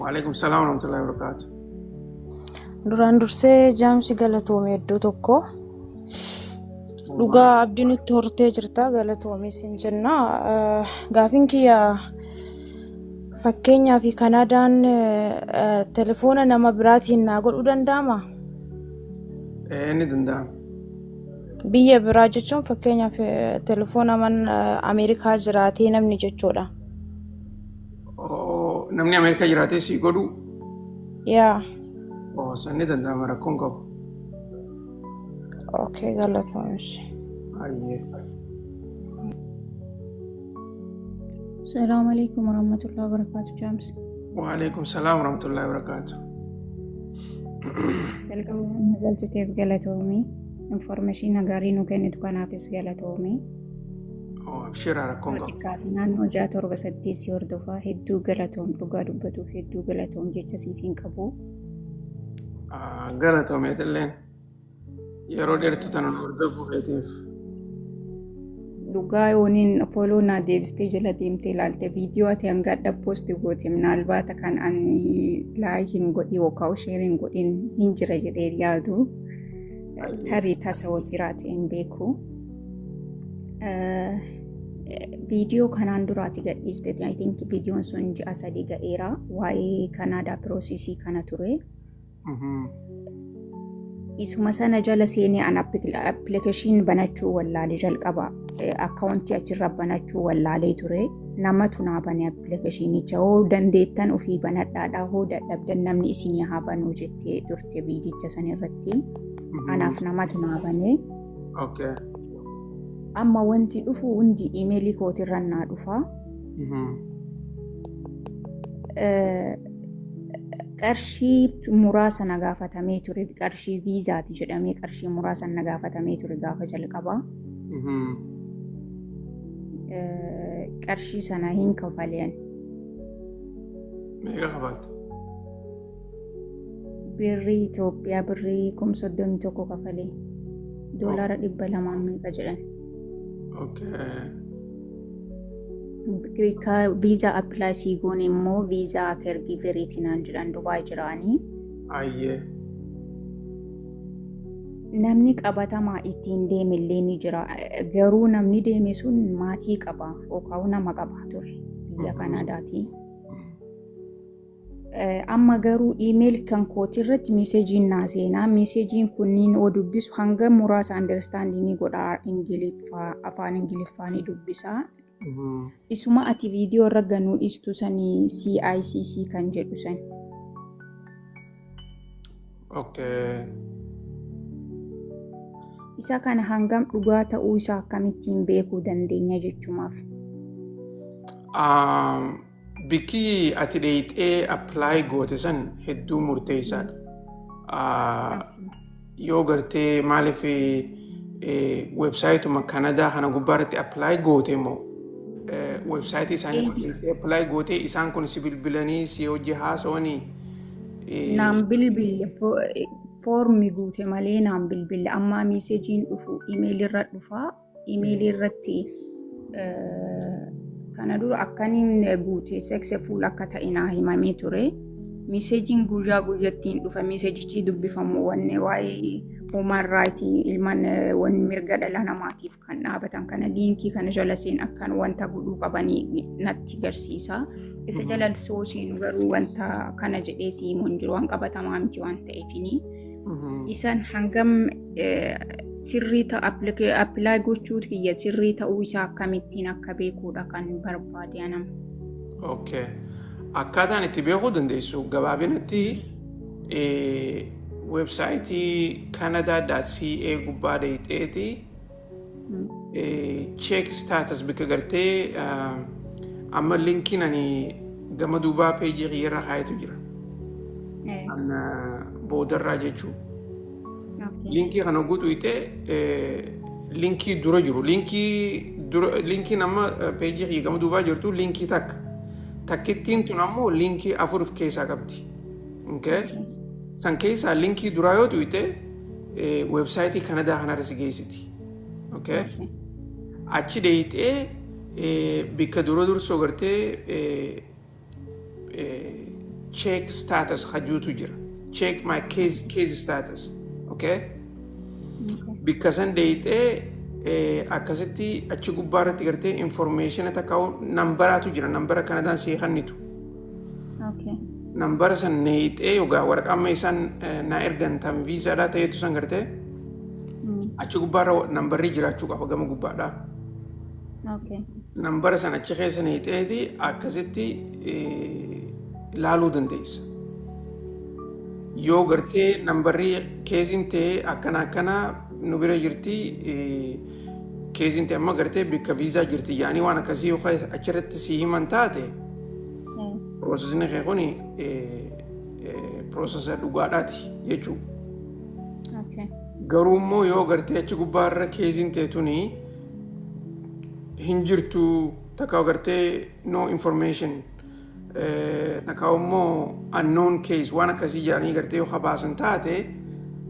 وعليكم السلام ورحمة الله وبركاته. Duraan dursee jaamsi galatoome iddoo tokko dhugaa abdiin itti hortee jirta galatoome sin jenna. Gaafin kiyya fakkeenyaa fi Kanaadaan telefoona nama biraatiin naa godhuu danda'ama? Inni danda'ama. Biyya biraa jechuun fakkeenyaaf telefoona Ameerikaa jiraatee namni jechuudha. Namni Ameerikaa jiraatee si godhu? Yaa. Sanni danda'ama rakkoon qabu. Okay, galatoome. Ayyee. السلام عليكم ورحمة الله وبركاته جامس. وعليكم السلام ورحمة الله وبركاته. Galchiteef galatoomii information gaarii nu kennitu kanaafis galatoomii. Abshira rakkoon qabu. Xiqqaati naannoo 6-7 si hordofaa hedduu galatoom dhugaa dubbatuuf hedduu galatoom jecha siif hin qabu. Galatoomee illeen yeroo dheertuu tan hordofuu feetiif. Dhugaa yooniin follow naa deebistee jala deemtee ilaalte viidiyoo ati hanga post goote minaalbaata kan ani laayikin godhi yookaan sheerin godhin hin jira jedhee yaadu tarii tasa wajjiraate hin beeku. Viidiyoo kanaan duraati gadhiiste I think viidiyoon sun ji'a 3 ga'eera waa'ee Kanaadaa piroosesii kana ture. Isuma sana jala seenee an appilikeeshinii banachuu wallaalee jalqaba akkaawuntii achirra banachuu wallaalee ture namatu naa bane appilikeeshinicha hoo dandeettan ofii banadhaadhaa hoo dadhabdan namni isinii haa banuu jettee turte viidicha san irratti anaaf namatu naa bane. Okay. Amma wanti dhufu hundi iimeelii kootirra naa dhufa. Qarshii muraasa na gaafatamee ture qarshii viizaati jedhamee qarshii muraasa na gaafatamee ture gaafa jalqabaa. Qarshii sana hin kafaleen. Meeqa kafalte? Birrii Itoophiyaa birrii 31 kafalee doolaara 200 meeqa jedhan. Okay. Ka viizaa appilaayi goone immoo viizaa caregiveriitiin naan jedhan Dubaay jiraanii. Ayyee. Namni qabatamaa ittiin deemillee ni jira. Garuu namni deeme sun maatii qaba yookaan nama qaba ture biyya Kanaadaati. Amma garuu iimeeli kan kootirratti meeseejiin naa seenaa meeseejiin kunniin oo dubbisu hanga muraasa understanding godha afaan Ingiliffaa ni dubbisa. Isuma ati viidiyoo irra ganuu dhiistu sanii CICC kan jedhu san. Okay. Isa kana hangam dhugaa ta'uu isaa akkamittiin beekuu dandeenya jechumaaf. Bikki ati dheeyxee appilaayi goote san hedduu murteessaadha. Yoo gartee maaliif weebsaayituma Kanadaa kana gubbaarratti appilaayi goote immoo websaayitii isaanii appilaayi gootee isaan kun si bilbilanii si hojii haasawanii. Naan bilbille foormi guute malee naan bilbille amma meeseejiin dhufu iimeelirra dhufaa iimeelirratti kana dura akkaniin guute successful akka ta'e naa himamee ture. Meeseejiin guyyaa guyyattiin dhufa meeseejichi dubbifamu wanne waa'ee human right ilman wanni mirga dhala namaatiif kan dhaabatan kana liinkii kana jala seen akkan wanta godhuu qabanii natti garsiisa. Isa jala soo seenu garuu wanta kana jedhee siimoon jiru waan qabatamaa miti waan ta'eefini. Isaan hangam sirrii appilaayi gochuu kiyya sirrii ta'uu isaa akkamittiin akka beekuudha kan barbaade anam. Okay. Akkaataan itti beekuu dandeessu gabaabinatti websaayitii Canada.ca gubbaa dheeyxeeti check status bika gartee amma linkiin ani gama duubaa peejii xiyyarra kaayetu jira. Boodarraa jechuu. Linkii kana guutuu itee linkii dura jiru. Linkiin amma peejii xiyya gama duubaa jirtu linkii takka. Takkittiin tun ammoo linkii 4 of keessaa qabdi. Okay? San keessaa linkii duraa yoo tu'ite websaayitii Kanadaa kanarra si geessiti. Okay? Achi dheeyxee bikka dura dursoo gartee check status hajuutu jira. Check my case status. Okay? Bikka san deeyxee akkasitti achi gubbaa irratti gartee information takka nambaraatu jira. Nambara kanadaan see kannitu. Okay. Nambara san neeyxee yogaa waraqaa isaan na ergan tan viisaadhaa ta'eetu san gartee achi gubbaa irra nambarri jiraachuu qaba gama gubbaadhaa. Okay. Nambara san achi keessa neeyxeeti akkasitti laaluu dandeessa. Yoo gartee nambarri keessiin ta'e akkana nu bira jirti keessiin ta'e amma gartee bikka viizaa jirti yaani waan akkasii yoo achirratti si himan taate Prosesni kee kuni prosesa dhugaadhaati jechuudha. Okay. Garuu immoo yoo gartee achi gubbaa irra keessiin ta'e tuni hin jirtu takka gartee no information takka immoo unknown case waan akkasii jedhanii gartee yoo habaasan taate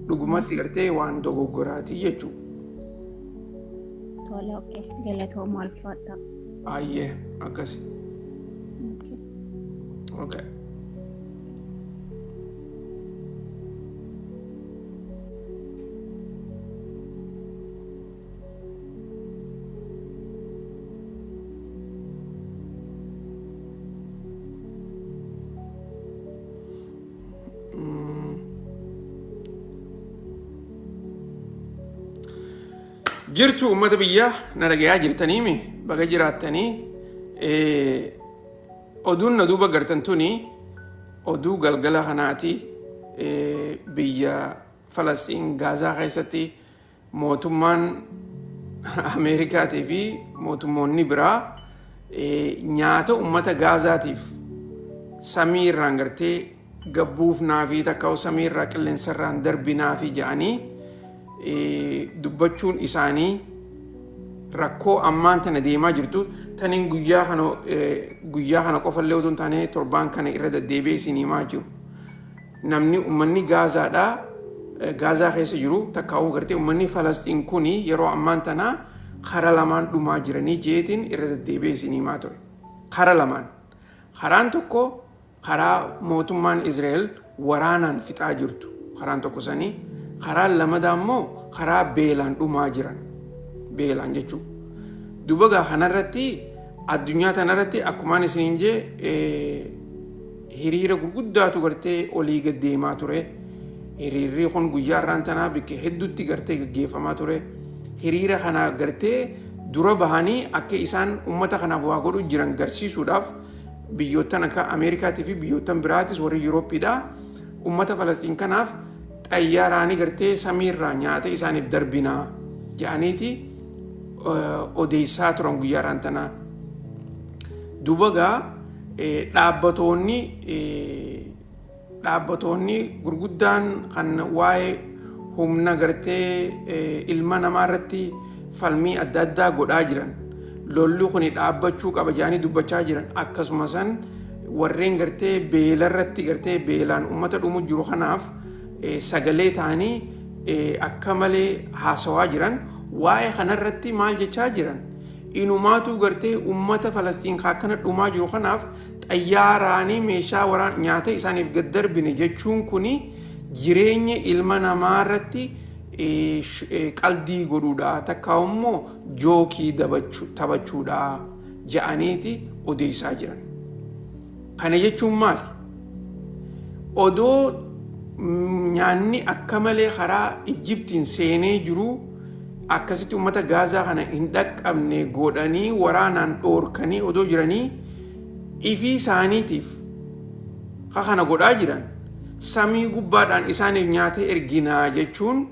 dhugumatti gartee waan dogoggoraati jechuudha. Tole okay. Galatooma ulfaadha. Ayyee akkasi. Okay. Jirtu ummata biyyaa na dhagayaa jirtaniimi baga jiraattanii oduun na duuba gartan tuni oduu galgala kanaati biyya Falastiin Gaazaa keessatti mootummaan Ameerikaatii fi mootummoonni biraa nyaata ummata Gaazaatiif samii irraan gartee gabbuuf naafii takka samii irraa qilleensa irraan darbinaafi jedhanii dubbachuun isaanii rakkoo ammaan tana deemaa jirtu taniin guyyaa kana qofallee otoo hin taane torbaan kana irra deddeebi'ee isin himaa jiru. Namni uummanni Gaazaa keessa jiru takkaa'uu gartee uummanni Falastiin kuni yeroo ammaan tana kara lamaan dhumaa jiranii jeetiin irra deddeebi'ee isin himaa ture. Kara lamaan. Karaan tokko karaa mootummaan Israa'el waraanaan fixaa jirtu. Karaan tokko sanii. Karaan lamadaa immoo karaa beelaan dhumaa jiran. Beelaan jechuudha. Dubagaa kanarratti addunyaa tanarratti akkumaan isin jee hiriira gurguddaatu gartee olii gaddeemaa ture. Hiriirri kun guyyaa irraan tanaa bikke hedduutti gartee gaggeeffamaa ture. Hiriira kana gartee dura bahanii akka isaan uummata kanaaf waa godhu jiran garsiisuudhaaf biyyoottan akka Ameerikaatii fi biyyoottan biraatis warri Yuurooppiidhaa uummata Falastiin kanaaf xayyaaraanii gartee samiirraa nyaata isaaniif darbinaa jedhaniiti odeessaa turan guyyaa irraan tanaa. Dubagaa dhaabbatoonni gurguddaan kan waa'ee humna gartee ilma namaa irratti falmii adda addaa godhaa jiran lolli kun dhaabbachuu qaba jedhanii dubbachaa jiran akkasumas warreen gartee beelarratti gartee beelaan uummata dhumu jiru kanaaf sagalee ta'anii akka malee haasawaa jiran waa'ee kanarratti maal jechaa jiran inumaatu gartee uummata Falastiin akkana dhumaa jiru kanaaf xayyaaraanii meeshaa waraana nyaata isaaniif gad darbine jechuun kuni jireenya ilma namaa irratti qaldii godhuudha takka immoo jookii taphachuudha jedhaniiti odeessaa jiran. Kana jechuun maali? Odoo nyaanni akka malee karaa Ijiptiin seenee jiru akkasitti uummata Gaazaa kana hin dhaqqabne godhanii waraanaan dhoorkanii odoo jiranii ifii isaaniitiif kana godhaa jiran samii gubbaadhaan isaaniif nyaata erginaa jechuun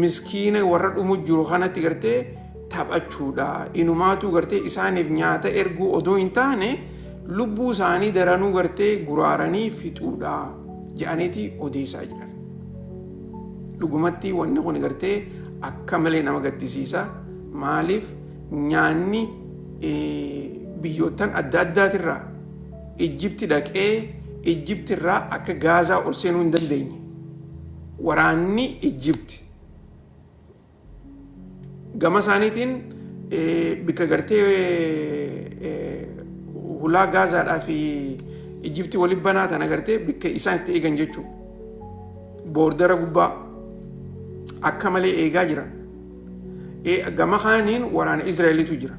miskiina warra dhumu jiru kanatti gartee taphachuudha. Inumaatu gartee isaaniif nyaata erguu odoo hin taane lubbuu isaanii daranuu gartee guraaranii fixuudha jedhaniiti odeessaa jiran. Dhugumatti wanni kun gartee akka malee nama gaddisiisa. Maaliif nyaanni biyyoottan adda addaatirraa Ijipti dhaqee Ijiptirraa akka Gaazaa ol seenuu hin dandeenye. Waraanni Ijipti gama isaaniitiin bikka gartee hulaa Gaazaadhaa fi Ijipti waliin banaa tan agartee bikka isaan itti eegan jechuudha. Boordara gubbaa akka malee eegaa jiran. Gama kaaniin waraana Israa'eliitu jira.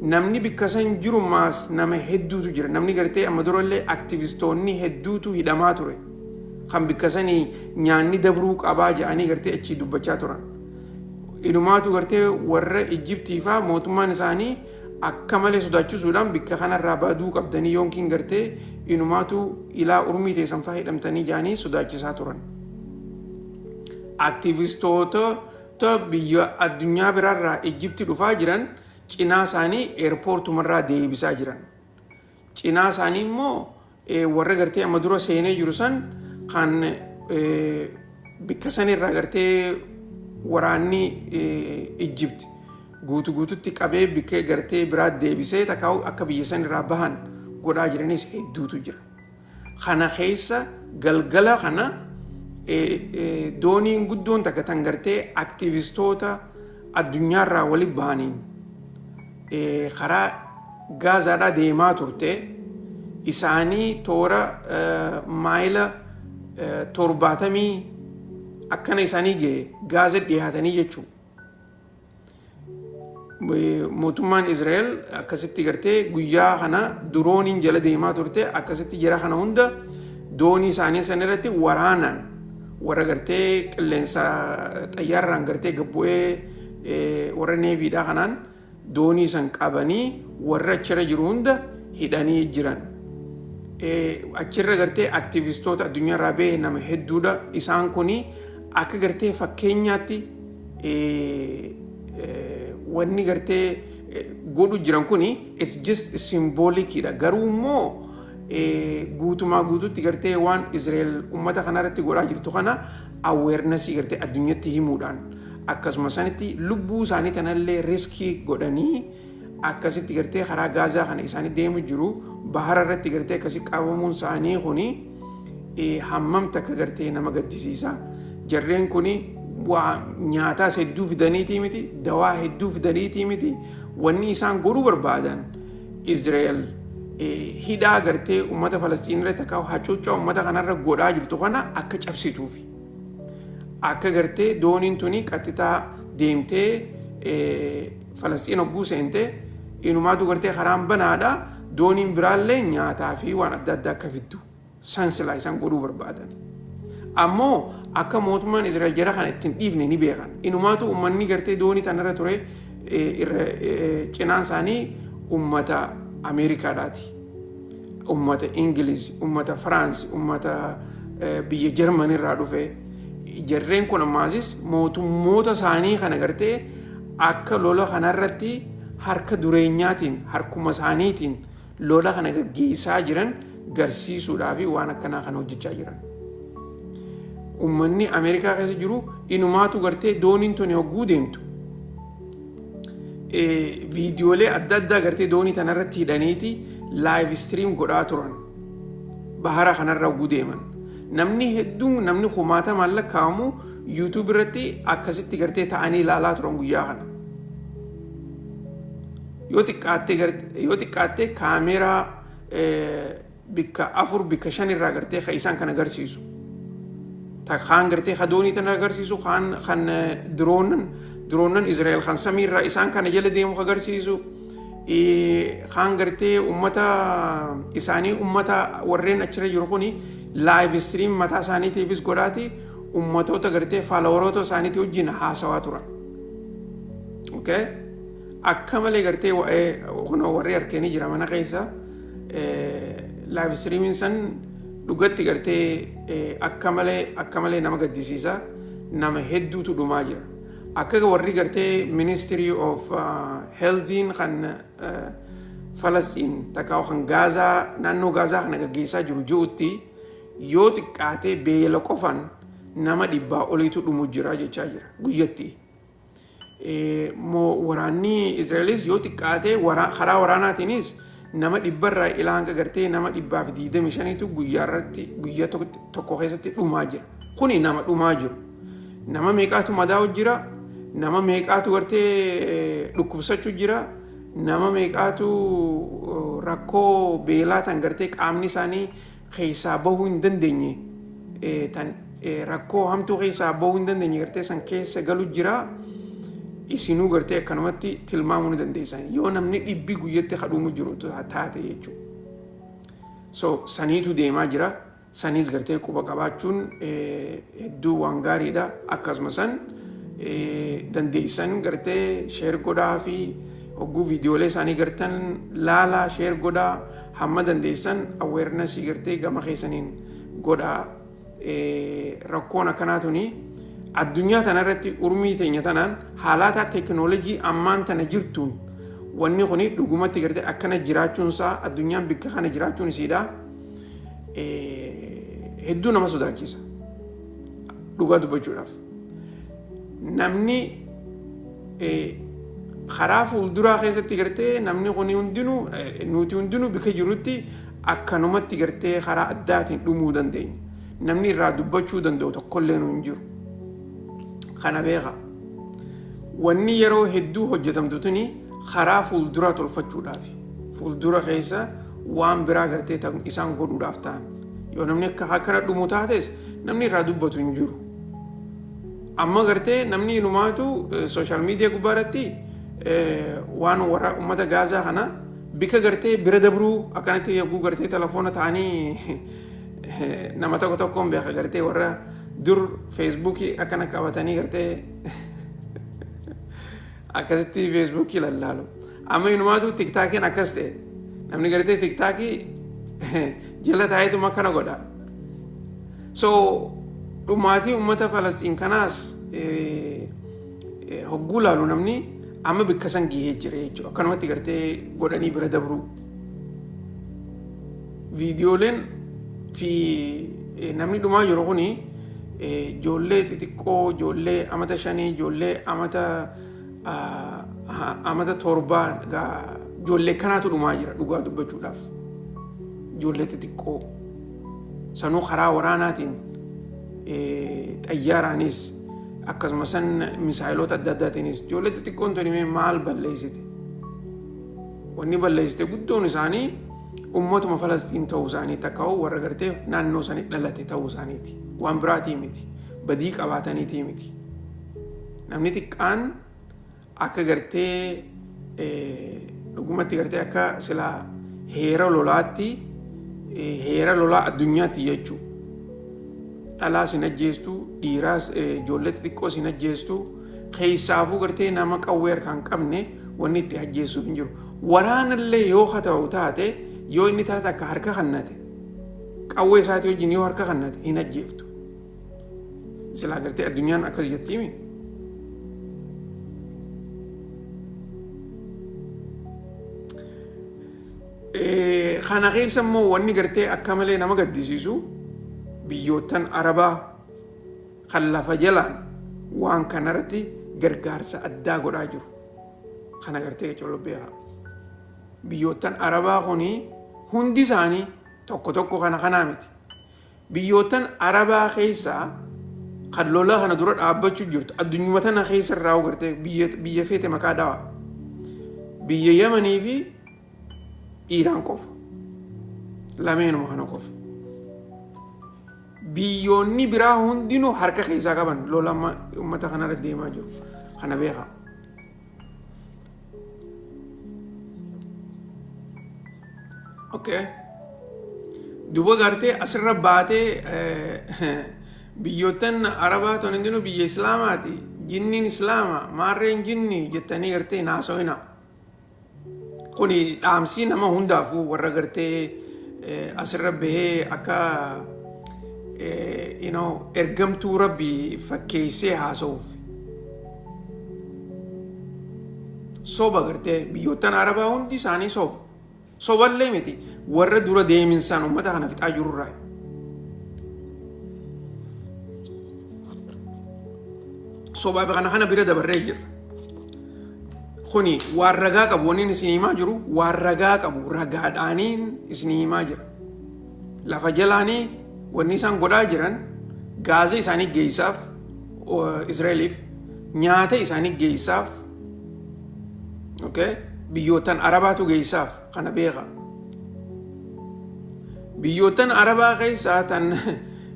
Namni bikka san jiru maas nama hedduutu jira. Namni gartee amma durallee aktivistoonni hedduutu hidhamaa ture. Kan bikka sanii nyaanni dabruu qabaa jedhanii gartee achii dubbachaa turan. Inumaatu gartee warra Ijiptii faa mootummaan isaanii akka malee sodaachisuudhaan bikka kanarraa baduu qabdanii yookiin gartee inumaatu ilaa urmii teessan faa hidhamtanii jedhanii sodaachisaa turan. Aktivistoota biyya addunyaa biraarraa Ijipti dhufaa jiran cinaa isaanii eerpoortumarraa deebisaa jiran. Cinaa isaanii immoo warra gartee amma dura seenee jiru san kan bikka sanirraa gartee waraanni Ijipti guututti qabee bikka gartee biraa deebisee takkaa'u akka biyya sanirraa bahan godhaa jiranis hedduutu jira. Kana keessa galgala kana dooniin guddoon takka tan gartee aktivistoota addunyaarraa waliin bahaniin karaa Gaazaadhaa deemaa turte isaanii toora maayila 70 akkana isaanii ga'e Gaaza dhiyaatanii jechuudha. Mootummaan Israa'el akkasitti gartee guyyaa kana drooniin jala deemaa turte akkasitti jara kana hunda doonii isaanii san irratti waraanaan warra gartee qilleensa xayyaarraan gartee gabbu'ee warra neeviidhaa kanaan doonii san qabanii warra achirra jiru hunda hidhanii jiran. Achirra gartee aktivistoota addunyaarraa ba'e nama hedduudha. Isaan kuni akka gartee fakkeenyaatti wanni gartee godhu jiran kuni it's just symbolicidha. Garuu immoo guutumaa guututti gartee waan Israa'el uummata kanarratti godhaa jirtu kana awareness gartee addunyatti himuudhaan akkasuma sanitti lubbuu isaanii tanallee riskii godhanii akkasitti gartee karaa Gaazaa kana isaanii deemu jiru bahara irratti gartee akkasii qabamuun isaanii kuni hammam takka gartee nama gaddisiisa. Jarreen kuni waa nyaataa hedduu fidaniitii miti, dawaa hedduu fidaniitii miti. Wanni isaan godhuu barbaadan Israa'el hidhaa gartee uummata Falastiin irratti akka hacuuccaa uummata kanarra godhaa jirtu kana akka cabsituufi. Akka gartee dooniin tuni qaxxitaa deemtee Falastiin hogguu seentee inumaatu gartee karaan banaadha. Dooniin biraallee nyaataa fi waan adda addaa akka fiddu sansilaa isaan godhuu barbaadan. Ammoo akka mootummaan Israa'el jara kana ittiin dhiifne ni beekan. Inumaatu uummanni gartee doonii tanarra ture cinaan isaanii uummata Ameerikaadhaati. Uummata Ingiliz, uummata Firaans, uummata biyya Jarmanirraa dhufe. Jarreen kun ammaasis mootummoota isaanii kana gartee akka lola kanarratti harka dureenyaatiin harkuma isaaniitiin lola kana gaggeessaa jiran garsiisuudhaaf waan akkanaa kana hojjechaa jiran. Uummanni Ameerikaa keessa jiru inumaatu gartee dooniin tuni hogguu deemtu. Viidiyoolee adda addaa gartee doonii tanarratti hidhaniiti live stream godhaa turan. Bahara kanarra hogguu deeman. Namni hedduun namni kumaatamaan lakkaa'amu YouTube irratti akkasitti gartee ta'anii ilaalaa turan guyyaa kana. Yoo xiqqaatte kaameeraa bikka 4 bikka 5 irraa gartee kan isaan kan agarsiisu. Kaan gartee kan doonii tan agarsiisu kan diroonan Israa'el kan samiirraa isaan kana jala deemu agarsiisu. Kaan gartee uummata isaanii uummata warreen achirra jiru kuni live stream mataa isaaniitiifis godhaati uummatoota gartee faalooroota isaaniitii wajjin haasawaa turan. Okay? Akka malee gartee warri harkeenii jira mana keessa live streamiin san dhugatti gartee akka malee nama gaddisiisa. Nama hedduutu dhumaa jira. Akka warri gartee Ministry of Healthiin kan Falastiin takkaa kan Gaazaa naannoo Gaazaa kana gaggeessaa jiru ji'utti yoo xiqqaatee beela qofan nama 100 oliitu dhumu jira jechaa jira guyyatti. Waraanni Israa'elis yoo xiqqaatee karaa waraanaatiinis nama 100 irraa ilaa hanga gartee nama 125tu guyyaa tokko keessatti dhumaa jira. Kuni nama dhumaa jiru. Nama meeqaatu madaa'u jira. Nama meeqaatu gartee dhukkubsachuu jira. Nama meeqaatu rakkoo beelaa tan gartee qaamni isaanii keessaa bahuu hin dandeenye tan rakkoo hamtuu keessaa bahuu hin dandeenye gartee san keessa galu jira isinuu gartee akkanumatti tilmaamuu ni dandeessan yoo namni dhibbi guyyatti kadhuumu jiru taate jechuudha. So saniitu deemaa jira. Sanis gartee quba qabaachuun hedduu waan gaariidha. Akkasuma san dandeessan gartee sheer godhaa fi hogguu viidiyoolee isaanii gartan laalaa sheer godhaa hamma dandeessan awareness gartee gama keessaniin godhaa. Rakkoon akkanaatuni addunyaa tanarratti urmii teenya tanaan haalata teknoolojii ammaan tana jirtuun wanni kuni dhugumatti gartee akkana jiraachuunsaa addunyaan bikka kana jiraachuun isiidha. Hedduu nama sodaachisa dhugaa dubbachuudhaaf namni karaa fuulduraa keessatti gartee namni kuni hundinuu nuti hundinuu bikka jirutti akkanumatti gartee karaa addaatiin dhumuu dandeenya namni irraa dubbachuu danda'u tokkollee nu hin jiru kana beeka wanni yeroo hedduu hojjetamtutuni karaa fuulduraa tolfachuudhaaf fuuldura keessa waan biraa gartee isaan godhuudhaaf ta'an yoo namni akkana dhumu taates namni irraa dubbatu hin jiru. Amma gartee namni inumaatu sooshaal miidiyaa gubbaarratti waan warra uummata gaazaa kana bika gartee bira dabruu akkanatti yogguu gartee telefoona ta'anii nama tokko tokkoon beeka gartee warra dur feesbuukii akkana qabatanii gartee akkasitti feesbuukii lallaalu. Amma inumaatu tiktaakiin akkas ta'e namni gartee tiktaakii jala taa'eetuma kana godha. So dhumaatii uummata Falastiin kanaas hogguu laalu namni amma bikka san gahee jira jechuudha. Akkanumatti gartee godhanii bira dabru. Viidiyooleen fi namni dhumaa jiru kuni ijoollee xixiqqoo, ijoollee amata 5, ijoollee amata 7 ijoollee kanaatu dhumaa jira dhugaa dubbachuudhaaf. Ijoollee xixiqqoo sanuu karaa waraanaatiin xayyaaraanis akkasumas san misaayilota adda addaatiinis ijoollee xixiqqoon tuni maal balleessite wanni balleessite guddoon isaanii ummatuma Falastiin ta'uu isaanii takka'u warra gartee naannoo sanii dhalate ta'uu isaaniiti waan biraatii miti badii qabaataniitii miti namni xiqqaan akka gartee dhugumatti gartee akka silaa heera lolaatti heera lolaa addunyaatti jechuudha. Dhalaa sin ajjeestu, dhiiraas ijoollee xixiqqoo sin ajjeestu, keessaafuu gartee nama qawwee harkaan qabne wanni itti ajjeessuuf hin jiru. Waraanallee yoo ta'u taate yoo inni taate akka harka kannate qawwee isaatii wajjin yoo harka kannate hin ajjeeftu. Silaa gartee addunyaan akkas jettiimi. Kana keessa immoo wanni gartee akka malee nama gaddisiisu biyyootan Arabaa kan lafa jalaan waan kanarratti gargaarsa addaa godhaa jiru. Kana gartee colobbeera. Biyyootan Arabaa kuni hundi isaanii tokko tokko kanaa miti. Biyyootan Arabaa keessaa kan lolaa kana dura dhaabbachuu jirtu addunyuma tana keessa irraa gartee biyya feete maqaa dhawa. Biyya Yemanii fi Iiraan qofa. Lameenuma kana qofa. Biyyoonni biraa hundinuu harka keessaa qaban lola uummata kanarra deemaa jiru. Kana beeka. Okay. Duuba gartee asirra baatee biyyootan Arabaa ton hundinuu biyya Islaamaati. Jinniin Islaamaa maarreen jinnii jettanii gartee naasoina. Kuni dhaamsii nama hundaafuu warra gartee asirra bahee akka ergamtuu rabbii fakkeessee haasa'uuf. Soba gartee biyyootan Arabaa hundi isaanii soba. Soballee miti warra dura deeminsaan uummata kana fixaa jirurraa. Sobaaf kana bira dabarree jira. Kuni waan ragaa qabu wanni isin himaa jiru waan ragaa qabu ragaadhaaniin isin himaa jira. Lafa jalaanii wanni isaan godhaa jiran gaazii isaanii geessaaf Israa'eliif nyaata isaanii geessaaf biyyootan Arabaatu geessaaf kana beeka. Biyyoottan Arabaa keessaa tan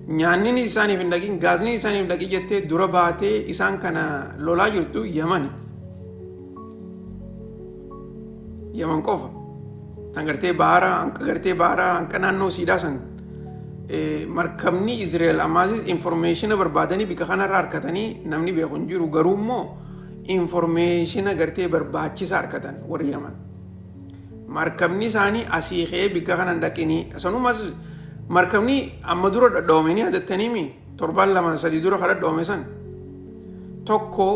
nyaanni isaaniif hin dhaqin gaazni isaaniif dhaqi jettee dura baatee isaan kana lolaa jirtu Yamani. Yaman qofa. Tan gartee baara hanqa naannoo Siidaa san markabni Izraa'el ammaasis informeeshina barbaadanii bika kanarraa harkatanii namni beeku hin jiru garuu immoo informeeshina gartee barbaachisaa harkatan warri Yaman. Markabni isaanii asii ka'ee bika kanan dhaqinii sanumas markabni amma dura dhadhaa'omanii adattaniimi 7-2 dura kan dhadhaa'ome san tokko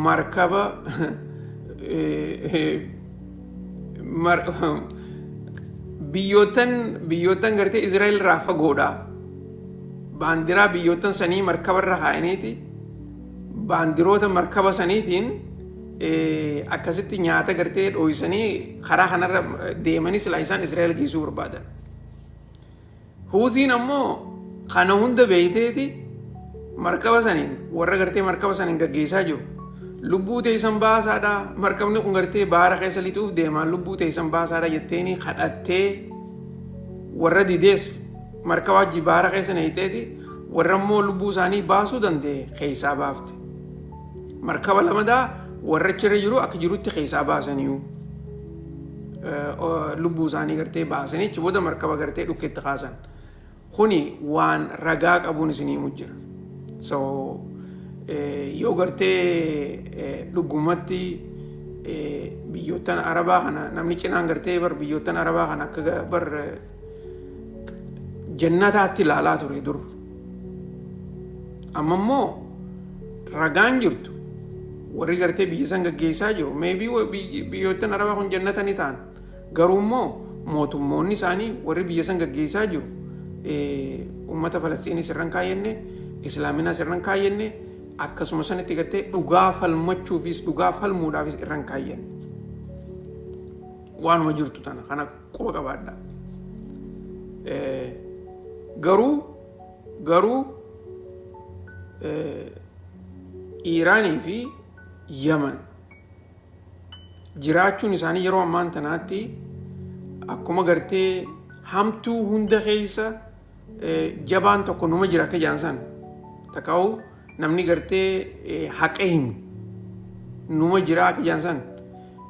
markaba biyyootan gartee Izraa'el irraa fagoodha. Baandiraa biyyootan sanii markaba irra kaa'aniiti baandiroota markaba saniitiin akkasitti nyaata gartee dhooysanii karaa kanarra deemanii silaa isaan Izraa'el geessuu barbaadan. Huutiin ammoo kana hunda beeyteeti markaba saniin warra gartee markaba saniin gaggeessaa jiru. Lubbuu teessan baasaadha markabni kun gartee baara keessa lixuuf deemaan lubbuu teessan baasaadha jetteeni kadhattee warra didees markaba wajji baara keessa neeyiteeti warra immoo lubbuu isaanii baasuu danda'e keessaa baafte. Markaba lamadaa warra achirra jiru akka jirutti keessaa baasaniiru lubbuu isaanii gartee baasanii achi booda markaba gartee dhukkeetti kaasan. Kuni waan ragaa qabuun isinii mujjira. Yoo gartee dhugumatti biyyoottan Arabaa kana namni cinaan gartee bar biyyoottan Arabaa kana akka bar jannataatti ilaalaa ture dur. Amma immoo ragaan jirtu warri gartee biyya san gaggeessaa jiru. Maybii biyyoottan Arabaa kun jannata ni ta'an garuu immoo mootummoonni isaanii warri biyya san gaggeessaa jiru ummata Falastiinii sirran kaayyenne Islaaminaa sirran kaayyenne akkasuma sanitti gartee dhugaa falmachuufis dhugaa falmuudhaafis irran kaayyan waanuma jirtu tana kana quba qabaadha. Garuu Iiraanii fi Yaman jiraachuun isaanii yeroo ammaan tanaatti akkuma gartee hamtuu hunda keessa jabaan tokko numa jira akka jaansan takkaa'u namni gartee haqa himu numa jira akka jaansan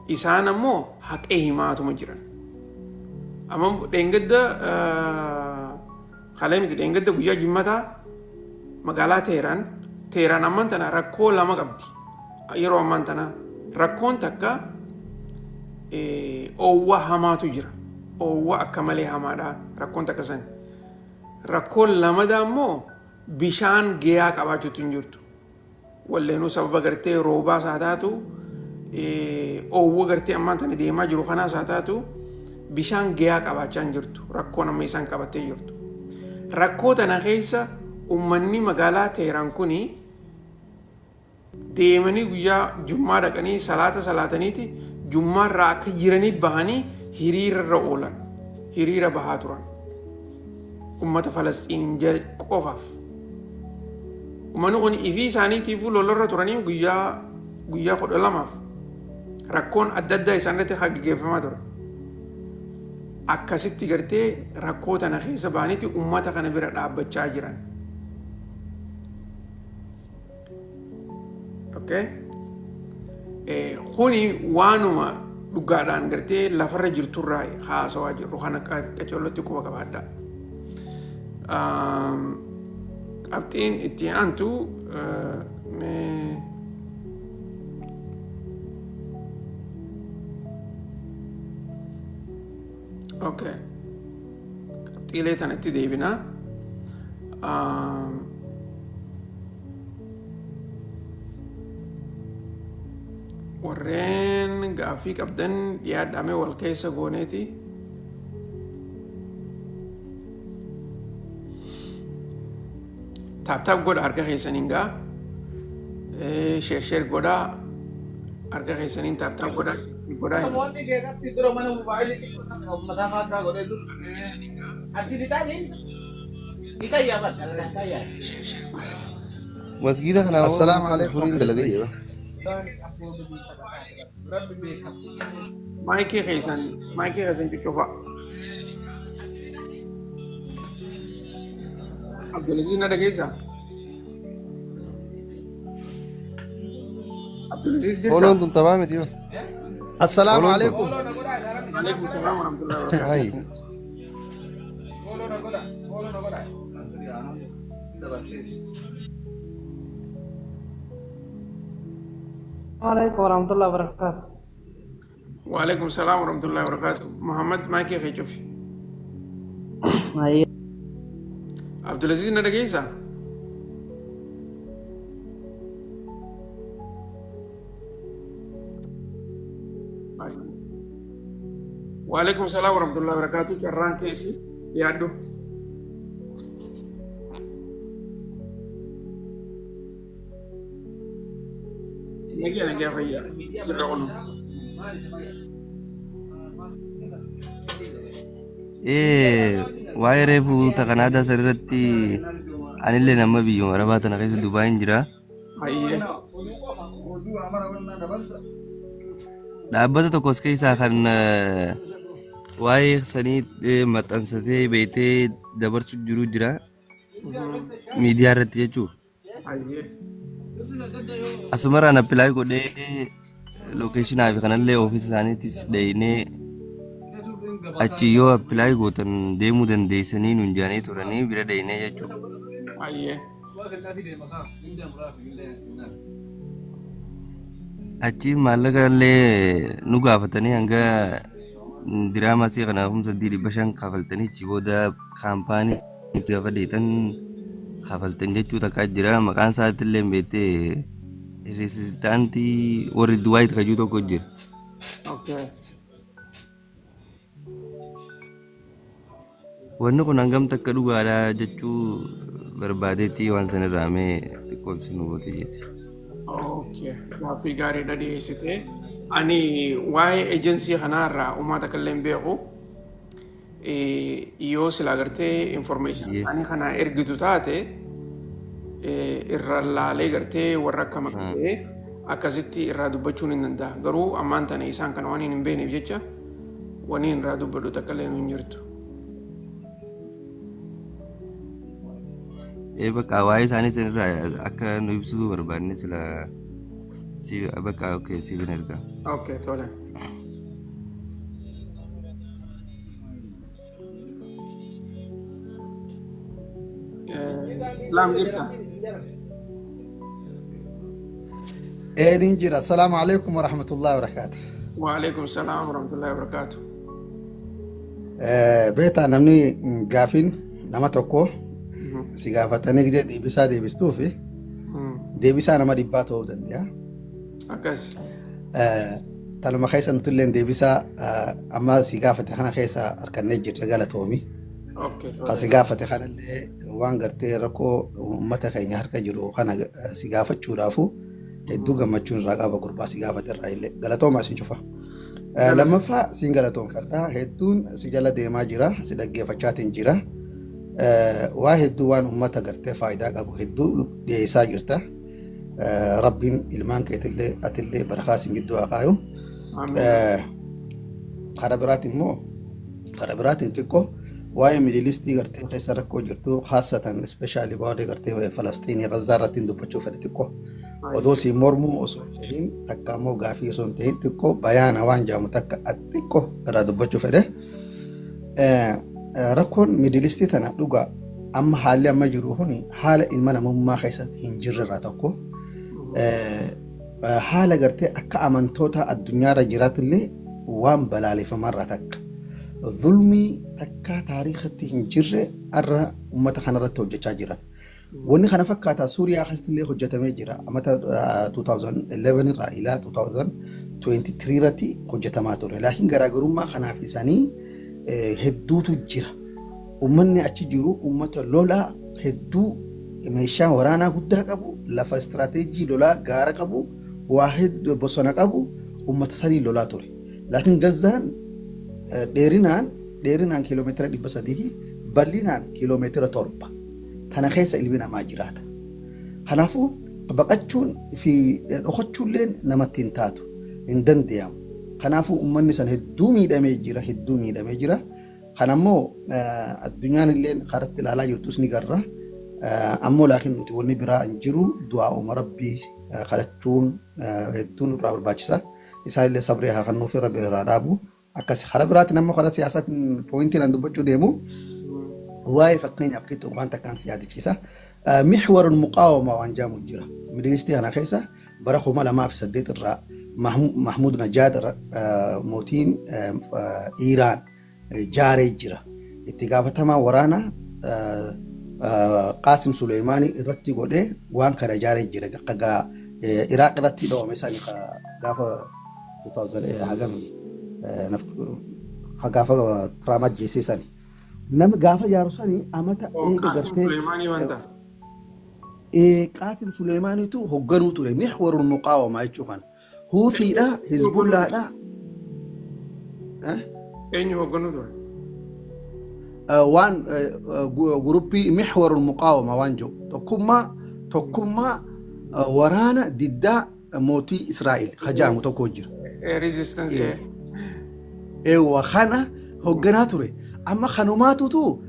isaan ammoo haqa himaatuma jiran. Amma dheengadda kalee miti dheengadda guyyaa jimmataa magaalaa Teheraan ammaan tana rakkoo lama qabdi. Yeroo ammaan tana rakkoon takka oowwa hamaatu jira. Oowwa akka malee hamaadha rakkoon takka san. Rakkoon lamadaa immoo bishaan gahaa qabaachuutu hin jirtu. Walleenuu sababa gartee roobaas haa taatu oowwa gartee ammaan tana deemaa jiru kanaas haa taatu bishaan gahaa qabaachaa hin jirtu. Rakkoon amma isaan qabattee jirtu. Rakkoo tana keessa ummanni magaalaa Teheraan kuni deemanii guyyaa jummaa dhaqanii salaata salaataniiti jummaarraa akka jiranii bahanii hiriirarra oolan hiriira bahaa turan ummata Falastiin qofaaf. Ummanni kun ifii isaaniitiifuu lolorra turanii guyyaa 12 rakkoon adda addaa isaanirratti gaggeeffamaa ture. Akkasitti gartee rakkoo tana keessa bahaniiti ummata kana bira dhaabbachaa jiran. Kuni waanuma dhugaadhaan gartee lafarra jirturraa haasawaa jirru kana qaceellotti quba qabaadha. Qabxiin itti aantu qabxiilee tanatti deebina. Warreen gaaffii qabdan dhiyaadhaame wal keessa gooneeti. Taap godha harka keessaniin gaa. Sheer godha harka keessaniin taap godha. Namoonni keessatti dura mana mobaayilii mataa faataa godhee dur. Asii bitaatiin ni tayyaa. Masgiida kanaa assalaamu alaykum dalagayya. Maayikii keessan cuccufa. Abdulaziz na dhageessa. Abdulaziz jirta. Oloon tun tabaa miti yoo. Assalamu alaikum. Alaikum salaam wa rahmatullahi wa barakatuh. Hai. وعليكم ورحمة الله وبركاته. Wa alaikum salaam wa rahmatullahi wa barakatuh. Muhammad maa kee kee cufi. هاي Abdulaziz na dhageessa. Wa alaikum salaam wa rahmatullahi wa barakatuh. Carraan keeti yaaddu. Nagaa fayyaa. Jirra qonu. Waa'ee reefuu takanaada asirratti anillee nama biyyuma arabaa tana keessa Dubaayin jira. Hayyee. Dhaabbata tokkos keessaa kan waa'ee sanii maxxansatee beektee dabarsu jiru jira. Miidiyaa irratti jechuudha. Hayyee. Asumarraan appilaay godhee lookeeshinaa fi kanallee ofiisa isaaniittis dheeyinee achi yoo appilaay gootan deemuu dandeessanii nuun jaanii turanii bira dheeyinee jechuudha. Hayyee. Achi maallaqa illee nu gaafatanii hanga diraamasii kana 3,500 kaafaltanii achi booda kaampaanii gaafa deetan kaafaltan jechuu takka jira. Maqaan isaatti illee beektee reesistaantii warri Duwaayit kajuu tokko jira. Okay. Wanni kun hangam takka dhugaadha jechuu barbaadeetti waan sanirraa mee xiqqoo ibsinu goote jeeti. Okay. Gaaffii gaariidha dhiyeessite. Ani waa'ee ejensii kanaarraa uummata kallee hin beeku. Yoo sila gartee information ani kana ergitu taate irra laalee gartee warra akka maqatee akkasitti irraa dubbachuun hin danda'a. Garuu ammaan tana isaan kana waan hin beekneef jecha wani irraa dubbadhu takka illee hin jirtu. Bakka waa'ee isaanii sanirraa akka nu ibsuu barbaadne sila si bakka siif hin ergaa. Okay, tole. Islam jirta. Ninjira. Assalamu alaikum wa rahmatullahi wa barakatuh. Wa alaikum salaam wa rahmatullahi wa barakatuh. Beeta namni gaafin nama tokko si gaafatanii gidee deebisaa deebistuu fi deebisaa nama dhibbaa ta'uu danda'a. Akkas. Taluma keessa nutullee deebisaa amma si gaafate kana keessa harkannee jirra galatoomi. Okay. Kasi gaafate kanallee waan gartee rakkoo uummata keenya harka jiru kana si gaafachuudhaafu hedduu gammachuun irraa qaba gurbaa si gaafate irraa illee galatoomaa si cufa. Lammaffaa siin galatoonfadha hedduun si jala deemaa jira si dhaggeeffachaatiin jira. Waa hedduu waan uummata gartee faayidaa qabu hedduu dhiyeessaa jirta. Rabbiin ilmaan keetillee atillee barakaa siin gidduu haa kaayu. Karaa biraatiin immoo karaa biraatiin xiqqoo waa'ee midilistii gartee keessa rakkoo jirtu haasatan ispeeshaalii waa'ee gartee Falastiin Gazaa irratti dubbachuu fedhe xiqqoo odoo si mormuu osoo hin tahin takka immoo gaafii osoo hin tahin xiqqoo bayaana waan jaamu takka xiqqoo irraa dubbachuu fedhe. Rakkoon midilistii tana dhugaa amma haalli amma jiru kuni haala ilma namummaa keessatti hin jirre irraa tokko haala gartee akka amantoota addunyaarra jiraatillee waan balaaleeffamaa irraa takka. Zulmii takka taariikhatti hin jirre irra uummata kanarratti hojjechaa jiran. Wanni kana fakkaata Suuriyaa keessatti illee hojjetamee jira. Amata 2011 irraa ilaa 2023 irratti hojjetamaa ture. Laakiin garaagarummaa kanaaf isaanii hedduutu jira. Uummanni achi jiru uummata lolaa hedduu meeshaa waraanaa guddaa qabu, lafa istiraateejii lolaa gaara qabu, waa hedduu bosona qabu, uummata sadii lolaa ture. Laakiin Gazaan dheerinaan kiiloomeetira 300 bal'inaan kiiloomeetira 7 tana keessa ilmi namaa jiraata. Kanaafuu baqachuun fi dhokachuullee namatti hin taatu hin danda'amu. Kanaafuu uummanni san hedduu miidhamee jira. Kanammoo addunyaan illee karatti ilaalaa jirtus ni garra. ammoo laakiin nuti wanni biraa hin jiru du'aa'uma rabbii kadhachuun hedduun irraa barbaachisa. Isaallee sabrii haa kennuuf rabbi irraa dhaabu. Akkas karaa biraatti nama karaa siyaasaatiin pooyintiin an dubbachuu deemu waa'ee fakkeenyaaf keessatti waan takkaan si yaadachiisa. Mixwarun muqaawama waan jaamu jira. Midilistii kana keessa bara 2008 irraa Mahmud Najaad mootiin Iiraan jaaree jira. Itti gaafatamaa waraana Qaasim Suleymaanii irratti godhee waan kana jaaree jira. Iraaq irratti dhoowwame isaanii gaafa 2000 hagam gaafa Tiraamp jeesisanii. Nama gaafa jaaru sanii amata eega gartee Qaasim Suleymaaniitu hoogganuu ture. Mixwarul muqaawamaa jechuun Huuthiidha, Hizbullaadha. Eenyu hoogganuu ture? Waan guruppii Mixwarul muqaawamaa waan jiru. Tokkummaa waraana diddaa mootii Israa'el hajaamu tokko jira. Resistance. Eewwa kana hoogganaa ture. Amma kanumaatutu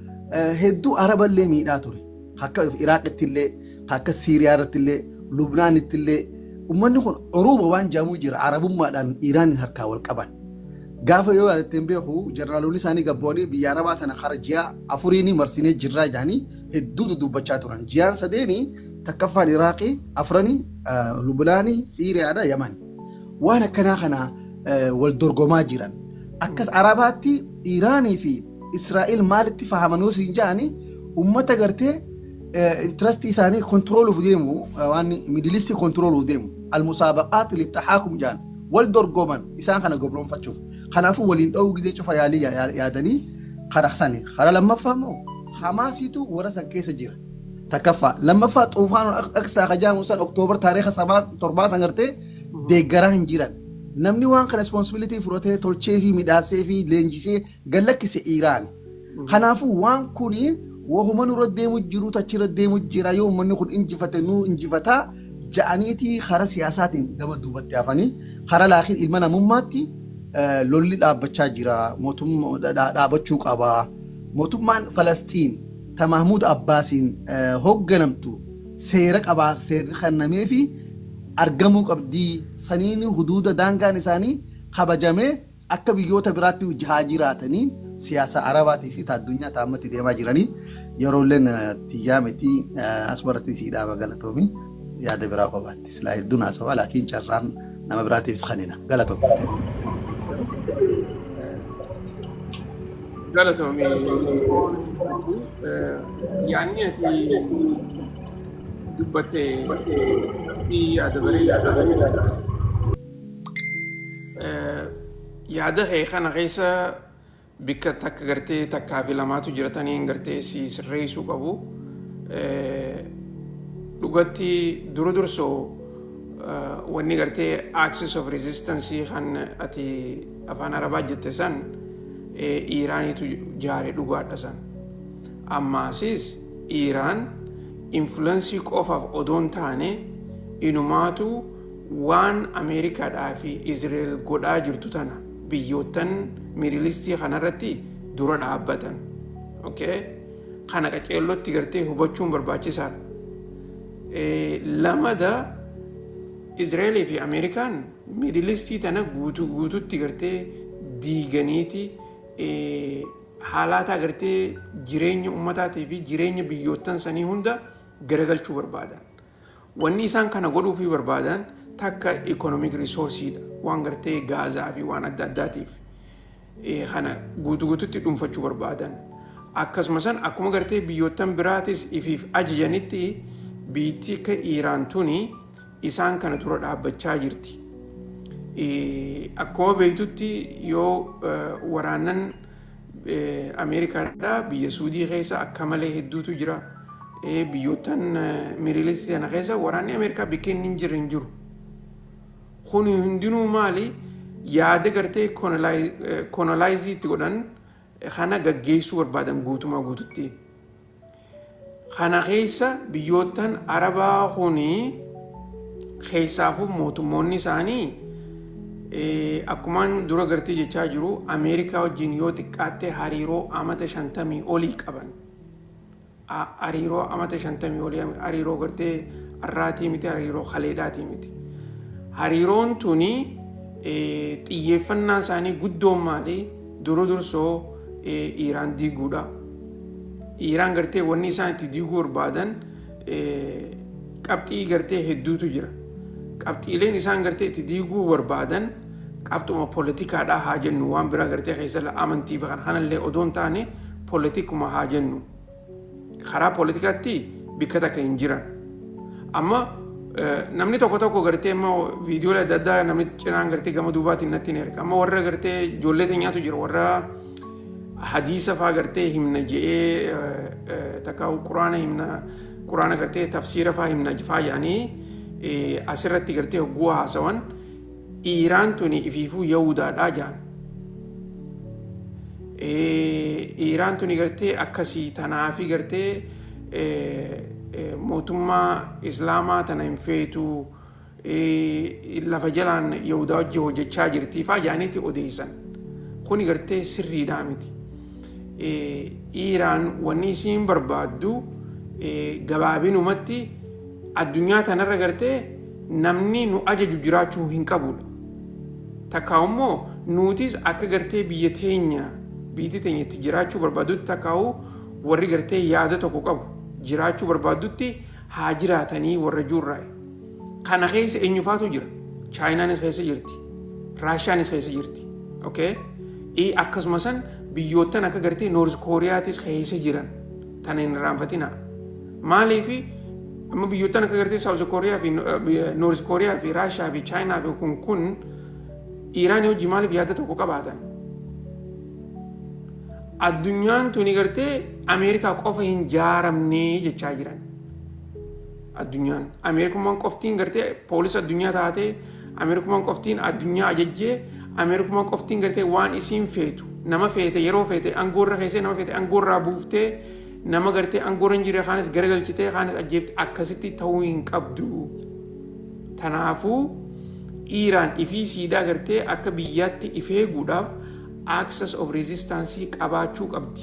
hedduu araballee miidhaa ture. Akka Iraaqitti illee, akka Siiriyaa irratti illee, Lubnaanitti illee ummanni kun uruuba waan jaamuu jira arabummaadhaan Iiraanin harkaa wal qaban. Gaafa yoo yaadatteen beeku jeneraaloonni isaanii gabboonni biyya arabaa tana kara ji'a afuriin marsinee jirraa jedhanii hedduu dubbachaa turan. Ji'aan sadeenii takkaffaan Iraaqii, afranii Lubnaanii, Siiriyaadha, Yaman. Waan akkanaa kana wal dorgomaa jiran. Akkas arabaatti Iiraanii fi Israa'el maalitti fahamanii siin jedhanii ummata gartee interest isaanii kontrooluuf deemu waan midilistii kontrooluuf deemu almusaabaqaat littaxaakum jedhan wal dorgoman isaan kana gobroonfachuuf kanaafuu waliin dha'uu gisee cufa yaalii yaadanii kadhaqsanii kara lammaffaa immoo Hamaasiitu warra san keessa jira takkaffaa lammaffaa xuufaan aqsaa kajaamu san Oktoobar taariikha 7 san gartee deeggaraa hin jiran namni waan kana responsibility fudhatee tolchee fi midhaasee fi leenjisee gallakkise Iiraan. Kanaafuu waan kuni wahuma nurra deemu jiru tachirra deemu jira yoo uummanni kun injifate nu injifataa ja'aniiti karaa siyaasaatiin gama duubatti hafanii karaa laakiin ilma namummaatti lolli dhaabbachaa jira mootummaa dhaabachuu qaba. Mootummaan Falastiin ta Mahmud Abbaasiin hoogganamtu seera qabaa seerri kennamee fi argamuu qabdii saniin huduuda daangaan isaanii kabajamee akka biyyoota biraatti hojjaa jiraatanii siyaasa arabaatii fi addunyaa taammatti deemaa jiranii yeroolleen tiyyaa miti as baratti siidhaa galatoomii yaada biraa qobaatti silaa hedduun haasawaa laakiin carraan nama biraatiifis kanina galatoomii. Galatoomii yaanni ati dubbattee yaada bareedaa yaada kana keessa bikka takka gartee takkaa fi lamaatu jiratanii gartee si sirreessuu qabu. Dhugatti dursoo wanni gartee axis of resistance kan ati afaan arabaa jette san Iiraaniitu jaare dhugaadha san. Ammaasis Iiraan influensii qofaaf odoon taane inumaatu waan Ameerikaadhaa fi Izrael godhaa jirtu tana biyyootan midilistii kanarratti dura dhaabbatan. Kana qaceellotti gartee hubachuun barbaachisaadha. Lamada Izraelii fi Ameerikaan midilistii tana guututti gartee diiganiiti haalaataa gartee jireenya ummataatii fi jireenya biyyootan sanii hunda garagalchuu barbaadan. Wanni isaan kana godhuu fi barbaadan takka economic resourceedha. Waan gartee gaazaa fi waan adda addaatiif kana guututti dhuunfachuu barbaadan. Akkasumas akkuma gartee biyyootan biraatis ifiif ajajanitti biitti akka Iiraan tuni isaan kana dura dhaabbachaa jirti. Akkuma beektutti yoo waraanan Ameerikaadhaa biyya Suudii keessa akka malee hedduutu jira. Biyyootan midilistii kana keessa waraanni Ameerikaa bikkeen hin jiru. Kun hundinuu maali yaada gartee kolonaayiizii itti godhan kana gaggeessuu barbaadan guututti. Kana keessa biyyootan Arabaa kuni keessaafuu mootummoonni isaanii akkumaan dura gartee jechaa jiru Ameerikaa wajjin yoo xiqqaatte hariiroo amata 50 olii qaban. hariiroo amata 50 olii hariiroo gartee arraatii miti hariiroo khaleedaatii miti. Hariiroon tuni xiyyeeffannaa isaanii guddoon maali dursoo Iiraan diiguudha. Iiraan gartee wanni isaan itti diiguu barbaadan qabxii gartee hedduutu jira. Qabxiileen isaan gartee itti diiguu barbaadan qabxuma poolitikaadhaa haa jennu waan biraa gartee keessa amantii fi kanallee odoon taane poolitikuma haa jennu. Karaa poolitikaatti bikka takka hin jiran. Amma namni tokko gartee immoo viidiyoolee adda addaa namni cinaan gartee gama duubaatiin natti ni erga. Amma warra gartee ijoollee teenyaatu jira warra hadiisa faa gartee himna je'ee takka quraana gartee tafsiira faa himna faa yaanii asirratti gartee hogguu haasawan Iiraan tuni ifiifuu Yahudaadhaa jaan. Iiraan tuni gartee akkasii tanaafi gartee mootummaa Islaamaa tana hin feetu lafa jalaan Yahudaa wajjin hojjechaa jirtii faa yaaniiti odeessan. Kuni gartee sirriidhaa miti. Iiraan wanni isiin barbaaddu gabaabinumatti addunyaa tanarra gartee namni nu ajaju jiraachuu hin qabudha. Takkaa'u immoo nutis akka gartee biyyi teenya itti jiraachuu barbaadutti takkaa'u warri gartee yaada tokko qabu jiraachuu barbaadutti haa jiraatanii warra juurraa. Kana keessa eenyufaatu jira? Chaayinaanis keessa jirti. Raashiyaanis keessa jirti. Okay? Akkasumas biyyoottan akka gartee Noorz Kooriyaatis keessa jiran tana hin irraanfatina. Maaliif amma biyyoottan akka gartee Saawuz Kooriyaa fi Noorz Kooriyaa fi Raashiyaa fi Chaayinaa fi kun Iiraan hojii maaliif yaada tokko qabaatan? Addunyaan tuni gartee Ameerikaa qofa hin jaaramnee jechaa jiran. Addunyaan Ameerikummaan qoftiin gartee poolis addunyaa taatee Ameerikummaan qoftiin addunyaa ajajjee Ameerikummaan qoftiin gartee waan isiin feetu nama feete yeroo feete angoorra keessee nama feete angoorraa buuftee nama gartee angoorra hin jirre kaanis garagalchitee kaanis ajjeefte akkasitti ta'uu hin qabdu. Tanaafuu Iiraan ifii siidaa gartee akka biyyaatti ifeeguudhaaf access of resistance qabaachuu qabdi.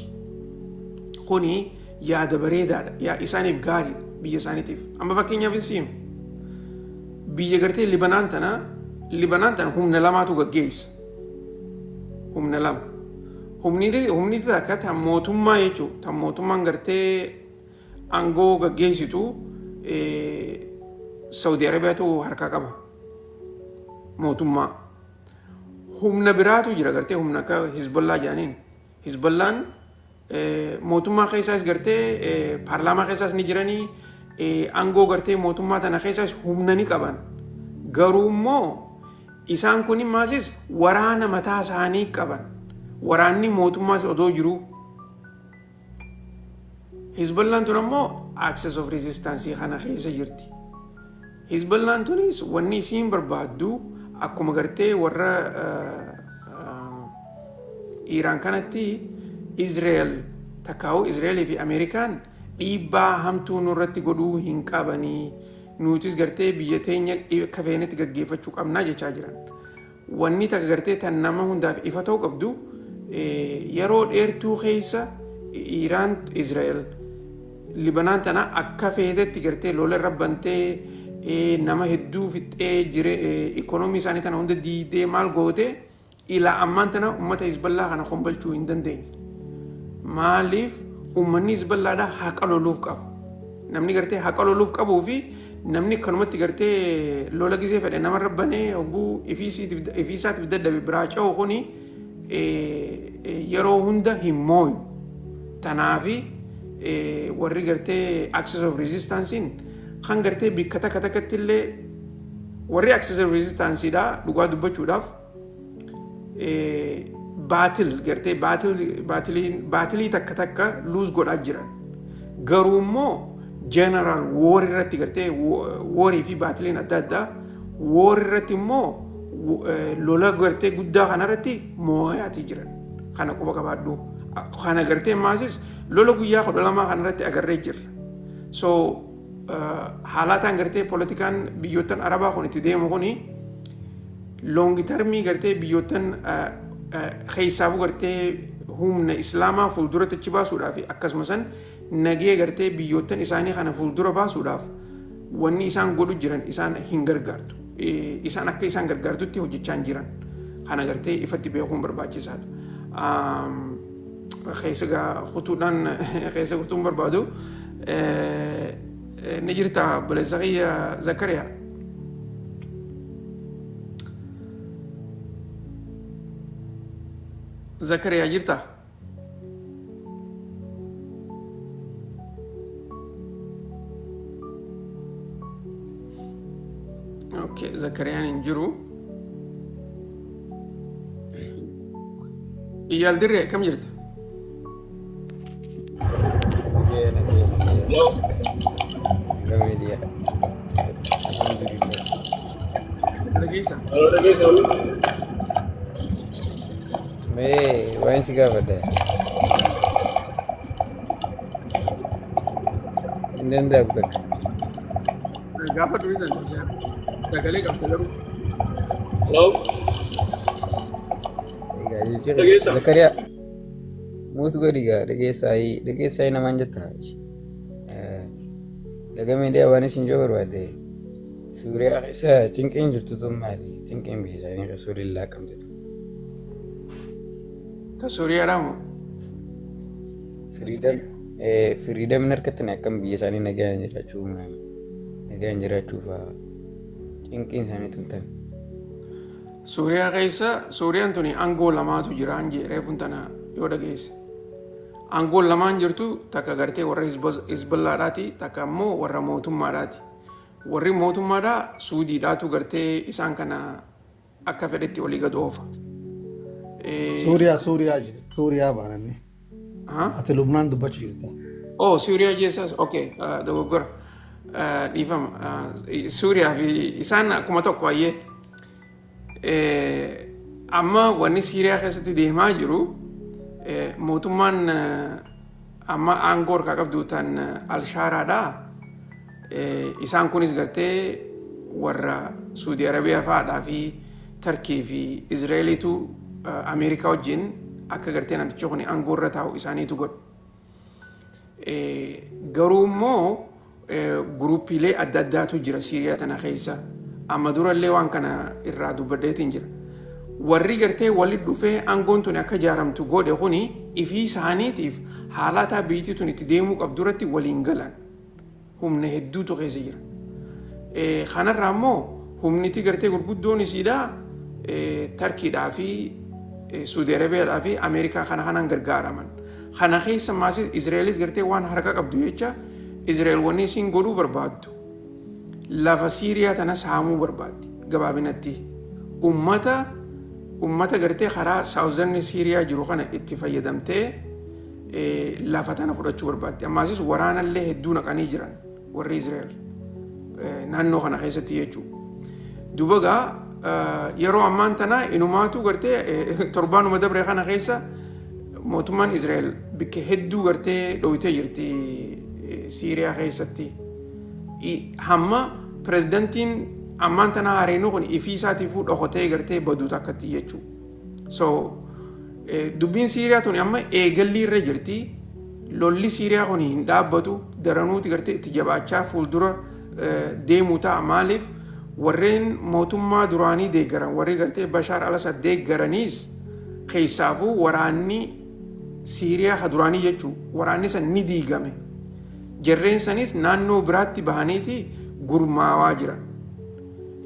Kuni yaada bareedaadha. Yaa isaaniif gaariidha biyya isaaniitiif. Amma fakkeenyaaf isiin biyya gartee Libanaan tana humna lamaatu gaggeessa. Humna lama. Humni takka tan mootummaa jechuudha. Tan mootummaan gartee aangoo gaggeessitu Saudi Arabiyaatu harkaa qaba. Mootummaa. Humna biraatu jira gartee humna akka Hizbollaa jedhaniin. Hizbollaan mootummaa keessaas gartee paarlaamaa keessaas ni jiranii aangoo gartee mootummaa tana keessaas humna ni qaban. Garuu immoo isaan kun maasis waraana mataa isaanii qaban. Waraanni mootummaas odoo jiru. Hizbollaan tun ammoo access of resistance kana keessa jirti. Hizbollaan tunis wanni isiin barbaaddu akkuma gartee warra Iiraan kanatti Izrael takkaa'u Izraelii fi Ameerikaan dhiibbaa hamtuu nurratti godhuu hin qabanii nutis gartee biyya teenya akka feenetti gaggeeffachuu qabnaa jechaa jiran. Wanni takka gartee tan nama hundaaf ifa ta'uu qabdu yeroo dheertuu keessa Iiraan Izrael Libanaan tana akka feetetti gartee lola irra bantee nama hedduu fixee jire ikonoomii isaanii tana hunda diidee maal goote ila ammaan tana ummata Hizbollaa kana kombalchuu hin dandeenye. Maaliif ummanni Hizbollaadha haqa loluuf qabu. Namni gartee haqa loluuf qabuu fi namni kanumatti gartee lola gisee fedhe nama rabbanee hogguu ifiisaatiif dadhabe biraa ce'u kuni yeroo hunda hin mooyu. Tanaafi warri gartee access of resistance kan gartee bikka takka takkatti illee warri access of resistance dha dhugaa dubbachuudhaaf baatil gartee baatilii takka takka luus godhaa jiran. Garuu immoo general war irratti gartee warii fi baatiliin adda addaa war irratti immoo lola gartee guddaa kanarratti moo'aati jiran. Kana quba qabaadhu. Kana gartee maasis lola guyyaa 12 kanarratti agarree jirra. So haalaataan gartee poolitikaan biyyoottan Arabaa kun itti deemu kuni loongi termii gartee biyyoottan keessaafuu gartee humna Islaamaa fuulduratti achi baasuudhaaf akkasumas nagee gartee biyyoottan isaanii kana fuuldura baasuudhaaf wanni isaan godhu jiran isaan hin gargaartu. Isaan akka isaan gargaartutti hojjechaa hin jiran. Kana gartee ifatti beekuun barbaachisaadha. Keessa kutuudhaan keessa kutuun barbaadu ni jirta Obboleessa kiyya Zakariyaa. Zakariyaa jirta? Okay, Zakariyaan hin jiru. Iyyaal dirree kam jirta? Dhageessa. Waan si gaafadha. Hin danda'amu takka. Gaafa durii dandeessaa. Sagalee qabda garuu. Egaa jechuudha. Zakariyaa. Muutu godhi gaa dhageessaa namaan jetta. Dagamee deewaanis hin jiru barbaade. Suuriyaa keessa cinqeen jirtu tun maali? Cinqeen biyya isaanii keessoo lillaa qabdetu. Ta Suuriyaadhaa moo? Firiidamni harkatti akkam biyya isaanii nagaan jiraachuuf cinqiin isaanii tuntan. Suuriyaa keessa Suuriyaan tuni aangoo lamaatu jira anjee funtana yoo dhageesse. Aangoon lamaan jirtu takka gartee warra Hizballaadhaati takka immoo warra mootummaadhaati. Warri mootummaadhaa Suudiidhaatu gartee isaan kana akka fedhetti olii gad oofa. Suuriyaa baananne. Ati Lubnaan dubbachuu jirta. Suuriyaa jeessaas okay dogoggora dhiifama. Suuriyaa fi isaan akkuma tokko baay'ee amma wanni Siiriyaa keessatti deemaa jiru mootummaan amma aangoo harkaa qabdu tan Alshaaraadhaa. Isaan kunis gartee warra Suudi Arabiyaa fa'aadhaa fi Tarkii fi Izraeliitu Ameerikaa wajjin akka gartee namtichi kun aangoo irra taa'u isaaniitu godhu. Garuu immoo guruupiilee adda addaatu jira Siiriyaa tana keessa. Amma durallee waan kana irraa dubbadheetiin jira. Warri gartee walitti dhufee aangoon tuni akka ijaaramtu godhe kuni ifii isaaniitiif haalataa biitii tun itti deemuu qabduratti waliin galan. Humna hedduutu keessa jira. Kanarraa immoo humniti gartee gurguddoon isiidhaa Tarkiidhaa fi Suudi Arabiyaadhaa fi Ameerikaa kanaan gargaaraman. Kana keessa maasis Izraelis gartee waan harka qabdu jecha Izrael wanni isiin godhuu barbaaddu. Lafa Siiriyaa tana saamuu barbaaddi gabaabinatti. Ummata gartee karaa saawuzanni Siiriyaa jiru kana itti fayyadamtee lafa tana fudhachuu barbaaddi. Ammaasis waraanallee hedduu naqanii jiran warri Izrael naannoo kana keessatti jechuudha. Dubagaa yeroo ammaan tana inumaatu gartee torbaanuma dabree kana keessa mootummaan Izrael bakka hedduu gartee dhoowwitee jirti Siiriyaa keessatti. Hamma pirezidantiin ammaan tana haareenuu kun ifii isaatiifuu dhokotee gartee baduutu akkatti jechuudha. So dubbiin Siiriyaa tuni amma eegallii irra jirti. Lolli Siiriyaa kun hin dhaabbatu daranuuti gartee itti jabaachaa fuuldura deemuu ta'a. Maaliif warreen mootummaa duraanii deeggaran warri gartee Bashaar al-Assad deeggaraniis keessaafuu waraanni Siiriyaa ka duraanii jechuudha. Waraanni san ni diigame. Jarreen sanis naannoo biraatti bahaniiti gurmaawaa jiran.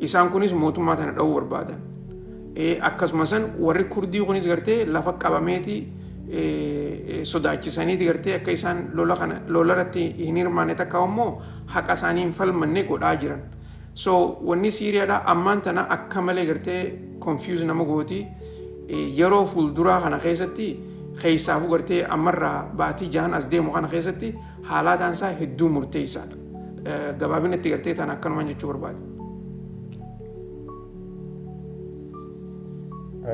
Isaan kunis mootummaa tana dha'uu barbaadan. Akkasuma san warri Kurdii kunis gartee lafa qabameeti sodaachisaniiti gartee akka isaan lola irratti hin hirmaanne takka immoo haqa isaanii hin falmanne godhaa jiran. So wanni Siiriyaadhaa ammaan tana akka malee gartee confuse nama gooti. Yeroo fuulduraa kana keessatti keessaafuu gartee ammarraa baatii jahan as deemu kana keessatti haalaataan isaa hedduu murteessaadha. Gabaabinatti gartee tan akkanumaan jechuu barbaade.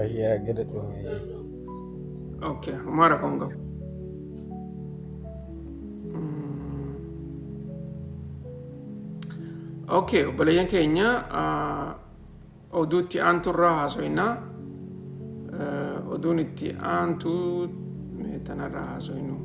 Ayyaa gadatu. Okay, mara konga. Okay, obboleeyyan keenya oduutti aanturraa haasoinaa. Oduun itti aantu tanarraa haasoinu.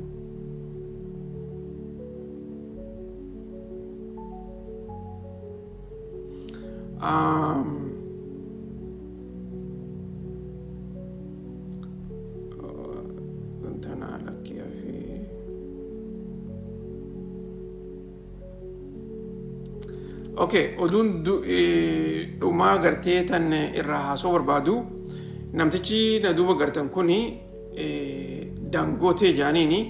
Okay, oduun dhumaa gartee tan irraa haasoo barbaadu namtichi na duuba gartan kuni Dangote jaaniini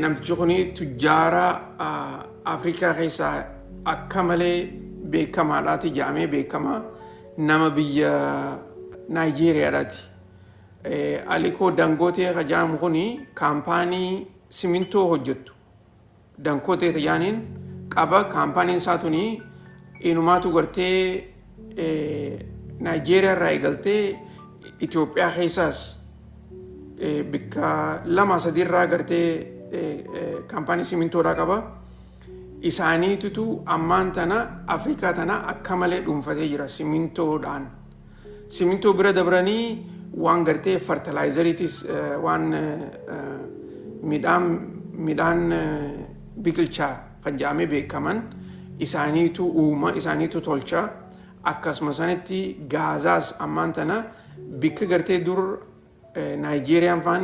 namtichi kuni tujjaara Afrikaa keessaa akka malee beekamaadhaati jedhamee beekama nama biyya Naayijeeriyaadhaati. Aliko Dangote jedhamu kuni kaampaanii simintoo hojjettu. Dangote jaaniin qaba kaampaaniin isaa tuni inumaatu gartee Naayijeeriyaa irraa eegaltee Itoophiyaa keessaas bikka 2-3 irraa gartee kaampaanii simintoodhaa qaba. Isaaniitutu ammaan tana Afrikaa tana akka malee dhuunfatee jira simintoodhaan. Simintoo bira dabranii waan gartee fertilizeriitis waan midhaan biqilchaa kan jedhamee beekaman isaaniitu uuma isaaniitu tolcha akkasuma sanitti gaazaas ammaan tana bikka gartee dur Naayijeeriyaan faan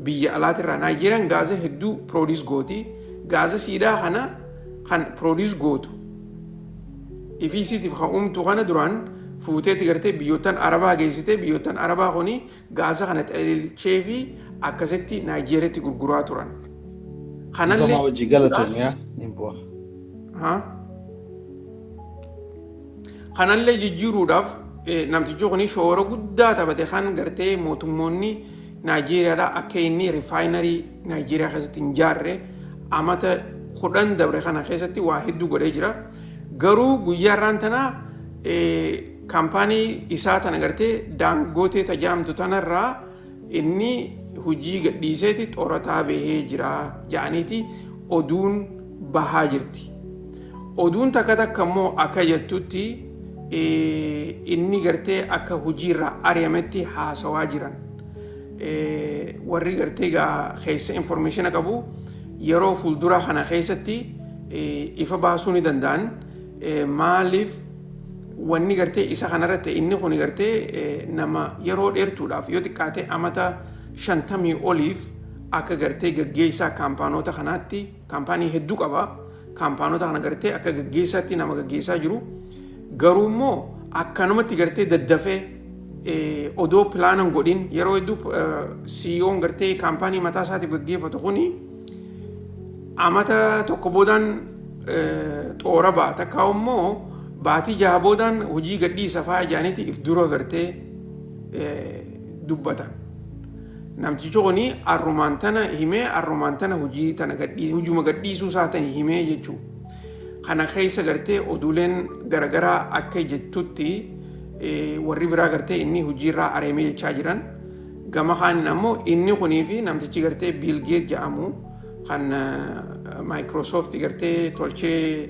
biyya alaatirraa Naayijeeriyaan gaaza hedduu produce gooti gaaza siidhaa kana kan produce gootu ifisiitiif kan uumtu kana duraan fuuteeti gartee biyyoottan Arabaa geessite biyyoottan Arabaa kuni gaaza kana xalilchee fi akkasitti Naayijeeriyaatti gurguraa turan. Kama wajji galatoomyaa imbu'a. Kanallee jijjiiruudhaaf namtichi kuni shoora guddaa taphate kan gartee mootummoonni Naayijeeriyaadhaa akka inni riifaayiinarii Naayijeeriyaa keessatti hin ijaarre amata 10 dabre kana keessatti waa hedduu godhee jira. Garuu guyyaa irraan tana kaampaanii isaa tana gartee Dangote jedhamtu tanarraa inni hojii gadhiiseeti xoorataa bahee jira jedhaniiti oduun bahaa jirti. Oduun takka takka immoo akka jettutti inni gartee akka hojiirraa ari'ametti haasawaa jiran. Warri gartee keessa information qabu yeroo fuulduraa kana keessatti ifa baasuu ni danda'an maaliif wanni gartee isa kanarratti inni kun gartee nama yeroo dheertuudhaaf yoo xiqqaate amata 50 oliif akka gartee gaggeessaa kaampaanota kanaatti kaampaanii hedduu qaba kaampaanota kana gartee akka gaggeessaatti nama gaggeessaa jiru garuu immoo akkanumatti gartee daddafee odoo pilaanan godhin yeroo hedduu CEO'n gartee kaampaanii mataa isaatiif gaggeeffatu kuni amata tokko boodaan xoora ba'a takkaa immoo baatii 6 boodaan hojii gadhiisa fa'aa jaaniiti if dura gartee dubbatan. Namtichi kuni arrumaan tana himee arrumaan tana hojii tana hujuma gadhiisuu isaatan himee jechuudha. Kana keessa gartee oduuleen garagaraa akka jettutti warri biraa gartee inni hojiirraa ari'amee jechaa jiran. Gama kaaniin ammoo inni kunii fi namtichi gartee Bill Gates jedhamu kan Microsoft gartee tolchee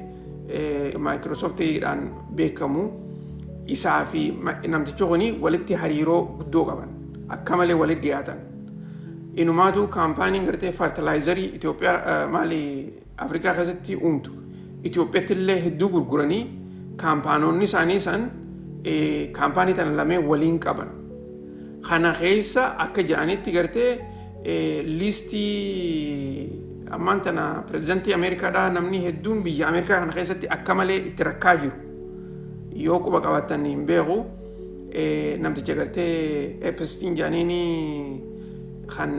Microsoftidhaan beekamu isaa fi namtichi kuni walitti hariiroo guddoo qaban. Akka malee walitti dhiyaatan. Inumaatu kaampaaniin gartee fertilizerii Itoophiyaa maali Afrikaa keessatti uumtu. Itoophiyaatti illee hedduu gurguranii kaampaanonni isaanii san kaampaanii tana lameen waliin qaban. Kana keessa akka jedhanitti gartee liistii ammaan tana pirezidantii Ameerikaadhaa namni hedduun biyya Ameerikaa kana keessatti akka malee itti rakkaa jiru. Yoo quba qabaatan hin beeku namticha gartee Epstein jedhaniini kan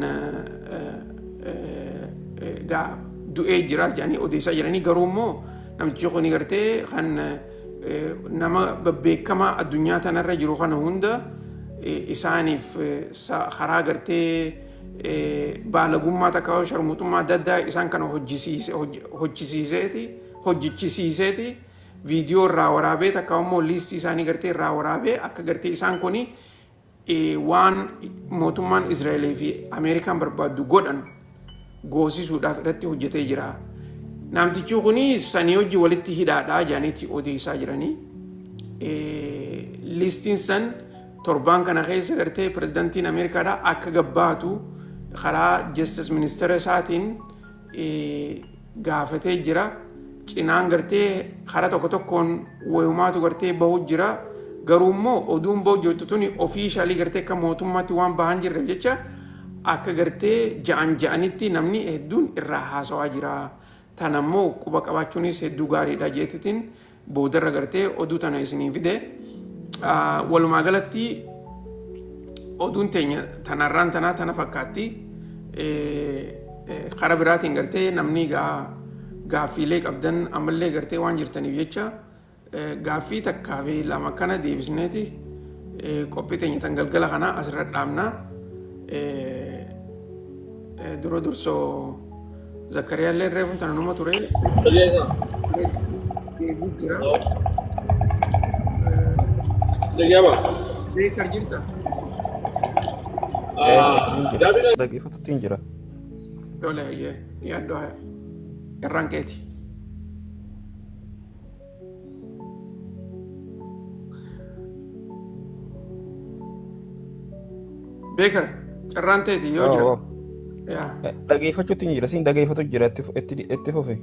du'ee jiraas jedhanii odeessaa jiranii garuu immoo namtichi kuni gartee kan nama beekamaa addunyaa tanarra jiru kana hunda isaaniif karaa gartee baalagummaa takka sharmuutummaa adda addaa isaan kana hojjechisiiseeti viidiyoo irraa waraabee takka immoo liistii isaanii gartee irraa waraabee akka gartee isaan kuni waan mootummaan Israa'elee fi Ameerikaan barbaaddu godhan goosisuudhaaf irratti hojjetee jira. Namtichi kuni sanii hojii walitti hidhaadhaa jedhaniiti odeessaa jiranii. Liistiin san torbaan kana keessa gartee pirezidantiin Ameerikaadhaa akka gabbaatu karaa Justice Ministeera isaatiin gaafatee jira. cinaan gartee karaa tokko tokkoon wayumaatu gartee bahu jira. Garuu immoo oduun bahu jirtu tuni ofiishaalii gartee akka mootummaatti waan bahan jirreef jecha akka gartee ja'anitti namni hedduun irraa haasawaa jira. Tana immoo quba qabaachuunis hedduu gaariidha jeetitiin boodarra gartee oduu tana isinii fide. Walumaa galatti oduun teenya tanarraan tana fakkaatti. Karaa biraatiin gartee namni gaaffiilee qabdan ammallee gartee waan jirtaniif jecha gaaffii takkaa fi lama kana deebisneeti qophii teenya tan galgala kana asirra dhaabna. Dura dursoo Zakkariyaallee reefuun tana numa ture. Deebiin jira. Beekar jirta. Dhaggeeffattuutiin jira. Dole yaaddoo irraan keeti. Beekar carraan teeti yoo jira. Dhaggeeffachuutiin jira. Siin dhaggeeffatu jira itti fufe.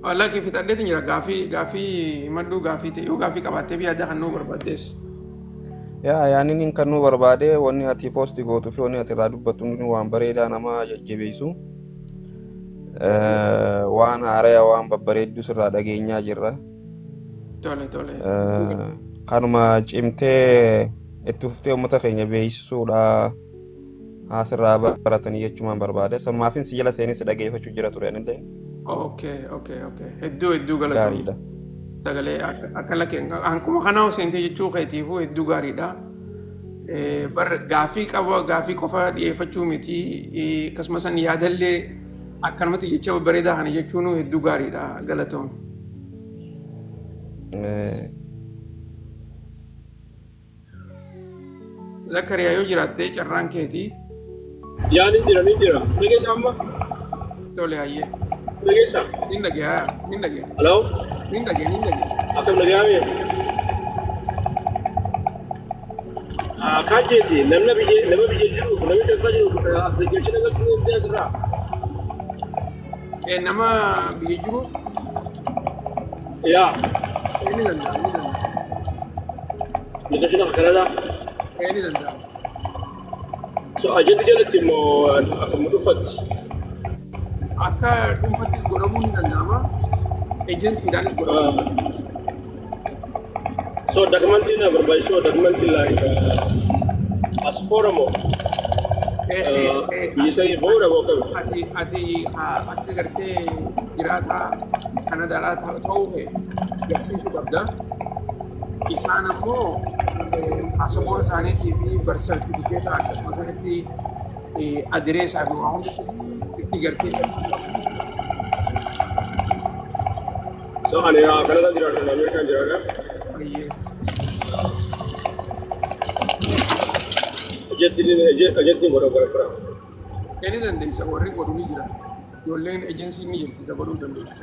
Wallaa kee fixadheetiin jira gaaffii madduu gaaffii ta'e yoo gaaffii qabaattee fi yaada kan nuu barbaaddees. Yaaniin kan nu barbaade wanni ati poosti gootuu fi wanni ati irraa dubbattu waan bareedaa nama jajjabeessu. Waan haaraa waan babbareedduu sirraa dhageenyaa jirra. Tole. Kanuma cimtee itti fuftee uummata keenya beeksisuudha. Asirraa baratanii jechuun barbaade. Sanumaafin si jala seenis dhaggeeffachuu jira ture anillee. Okay. Hedduu galatoomaa. Sagalee akka lakkee hankuma kanaa seentee jechuu keetiifuu hedduu gaariidha. Gaaffii qofa dhiyeeffachuu miti akkasumas yaadallee akkanumatti jecha bareedaa kana jechuun hedduu gaariidha galatoom. Zakkariyaa yoo jiraattee carraan keetii. Ni jira. Dhageessa amma? Tole hayyee. Dhageessa? Ni dhageessa. Hello? Ni dhageessa. Akkam dhagaame? Kan jeeti nama biyya jiru namni darbaa jiru appilikeeshina galchuu hin asirraa. Nama biyya jiruuf? Yaa. Ni danda'a. Appilikeeshina akkanaadhaa? Ni danda'a. So ajajni jalatti immoo akkuma dhuunfatti. Akka dhuunfattis godhamuu ni danda'ama. Ejensiidhaanis godhamuu. So documentin na barbaachisu documentin like passport mo. Bisa booda boqotu. Ati akka gartee jiraataa Kanadaadhaa ta'uu kee garsiisuu qabda. Isaan ammoo paaspoora isaaniitii fi barsi sartifikeeta akkasumas sanitti adireesaa fi waan itti gartee. So ani Kanada jiraadha Ameerikaan jiraadha. Ajantiin godhuu gara Ni dandeessa warri godhuu ni jira. Ijoolleen ejensiin ni jirti ta godhuu dandeessa.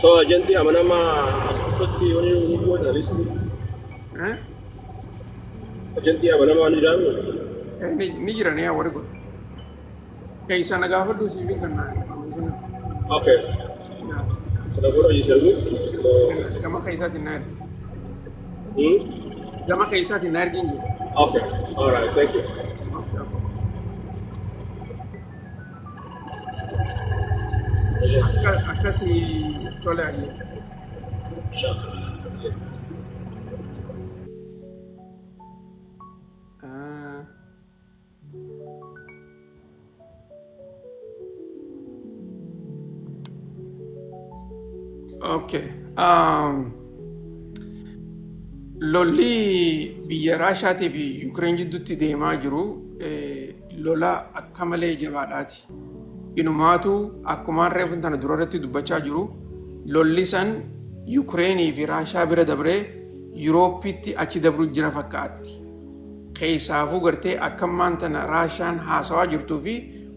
So ajantii amanamaa asirratti wani godha listi. Ajantii amanamaa ni jiraatu. Ni jira ni warri godhu. Keessa na gaafadhu siifiin kan naa. Okay. Kana godha jisaru. Gama keessaatiin na ergi. Gama keessaatiin na ergiin jira. Okay. All right. Thank you. Akkasii tole hayyee. Okay. Lolli biyya Raashaatii fi Yuukireen jidduutti deemaa jiru lola akka malee jabaadhaati. Inumaatu akkumaan reefun tana durarratti dubbachaa jiru lolli san Yuukireenii fi Raashaa bira dabree Yurooppiitti achi dabru jira fakkaatti. Keessaafuu gartee akkammaan tana Raashaan haasawaa jirtuu fi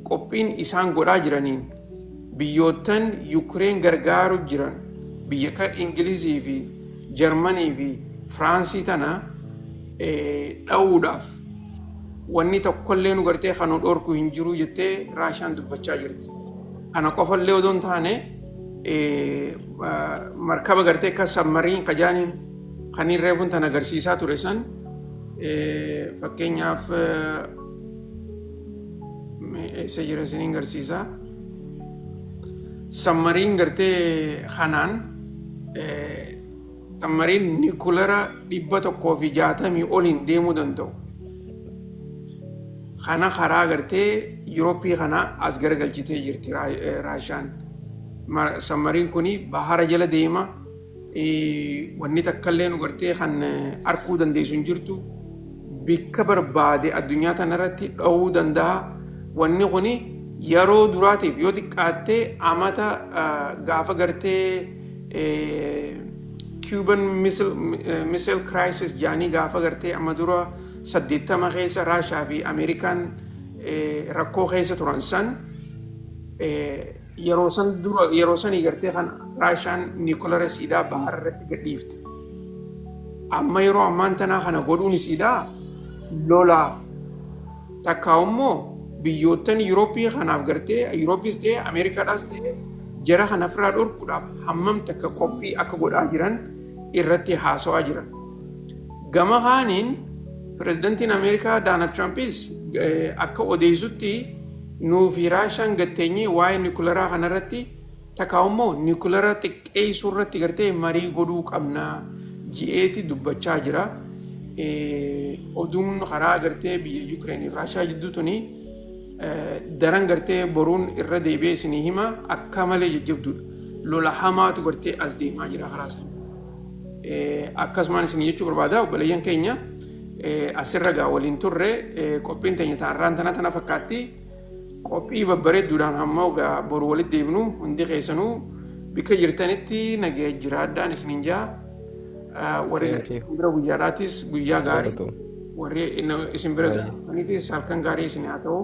qophiin isaan godhaa jiraniin biyyoottan Yuukireen gargaaru jiran biyya akka Ingilizii fi Jarmanii fi Firaansii tana dha'uudhaaf wanni tokkollee nu gartee kan nu dhorku hin jiru jettee Raashaan dubbachaa jirti. Kana qofallee odoon taane markaba gartee akka sammariin kajaaniin kan hin reefuun tan agarsiisaa ture san fakkeenyaaf eessa jira isiniin agarsiisaa sammariin gartee kanaan sammariin nikulara 160 oliin deemuu danda'u. Kana karaa gartee Yurooppii kana as garagalchitee jirti Raashaan. Sammariin kuni bahara jala deema. Wanni takkallee nu gartee kan arkuu dandeessu hin jirtu. Bikka barbaade addunyaa tanarratti dha'uu danda'a. Wanni kuni yeroo duraatiif yoo xiqqaattee amata gaafa gartee Cuban Missile Crisis jaanii gaafa gartee amma dura 80 keessa Raashaa fi Ameerikaan rakkoo keessa turan san yeroo sanii gartee kan Raashaan Nikolara siidaa bahara irratti gadhiifte. Amma yeroo ammaan tanaa kana godhuun isiidhaa lolaaf takka immoo biyyoottan Yurooppii kanaaf gartee Yurooppiis ta'e Ameerikaadhaas ta'e jara kana ofirraa dhorkuudhaaf hammam takka qophii akka godhaa jiran irratti haasawaa jiran. Gama kaaniin pirezidantiin Ameerikaa Doonaald Tirampis akka odeessutti nuufi Raashaan gatteenyee waa'ee nikularaa kanarratti takka immoo nikulara xiqqeessuu irratti gartee marii godhuu qabna je'eeti dubbachaa jira. Oduun karaa gartee biyya Yuukireenii Raashaa jidduutuni daran gartee boruun irra deebi'ee isinii hima akka malee jajjabduudha. Lola hamaatu gartee as deemaa jira karaa sana. Akkasumaan isinii jechuu barbaada obboleeyyan keenya asirra gaa waliin turre qophiin teenya taarraan tana fakkaatti qophii babbareedduudhaan hamma gaa boru walitti deebinu hundi keessanuu bikka jirtanitti nagaya jiraadhaan isiniin jaa warri bira guyyaadhaatis guyyaa gaarii warri isin bira gaafaniitis halkan gaarii isin haa ta'u.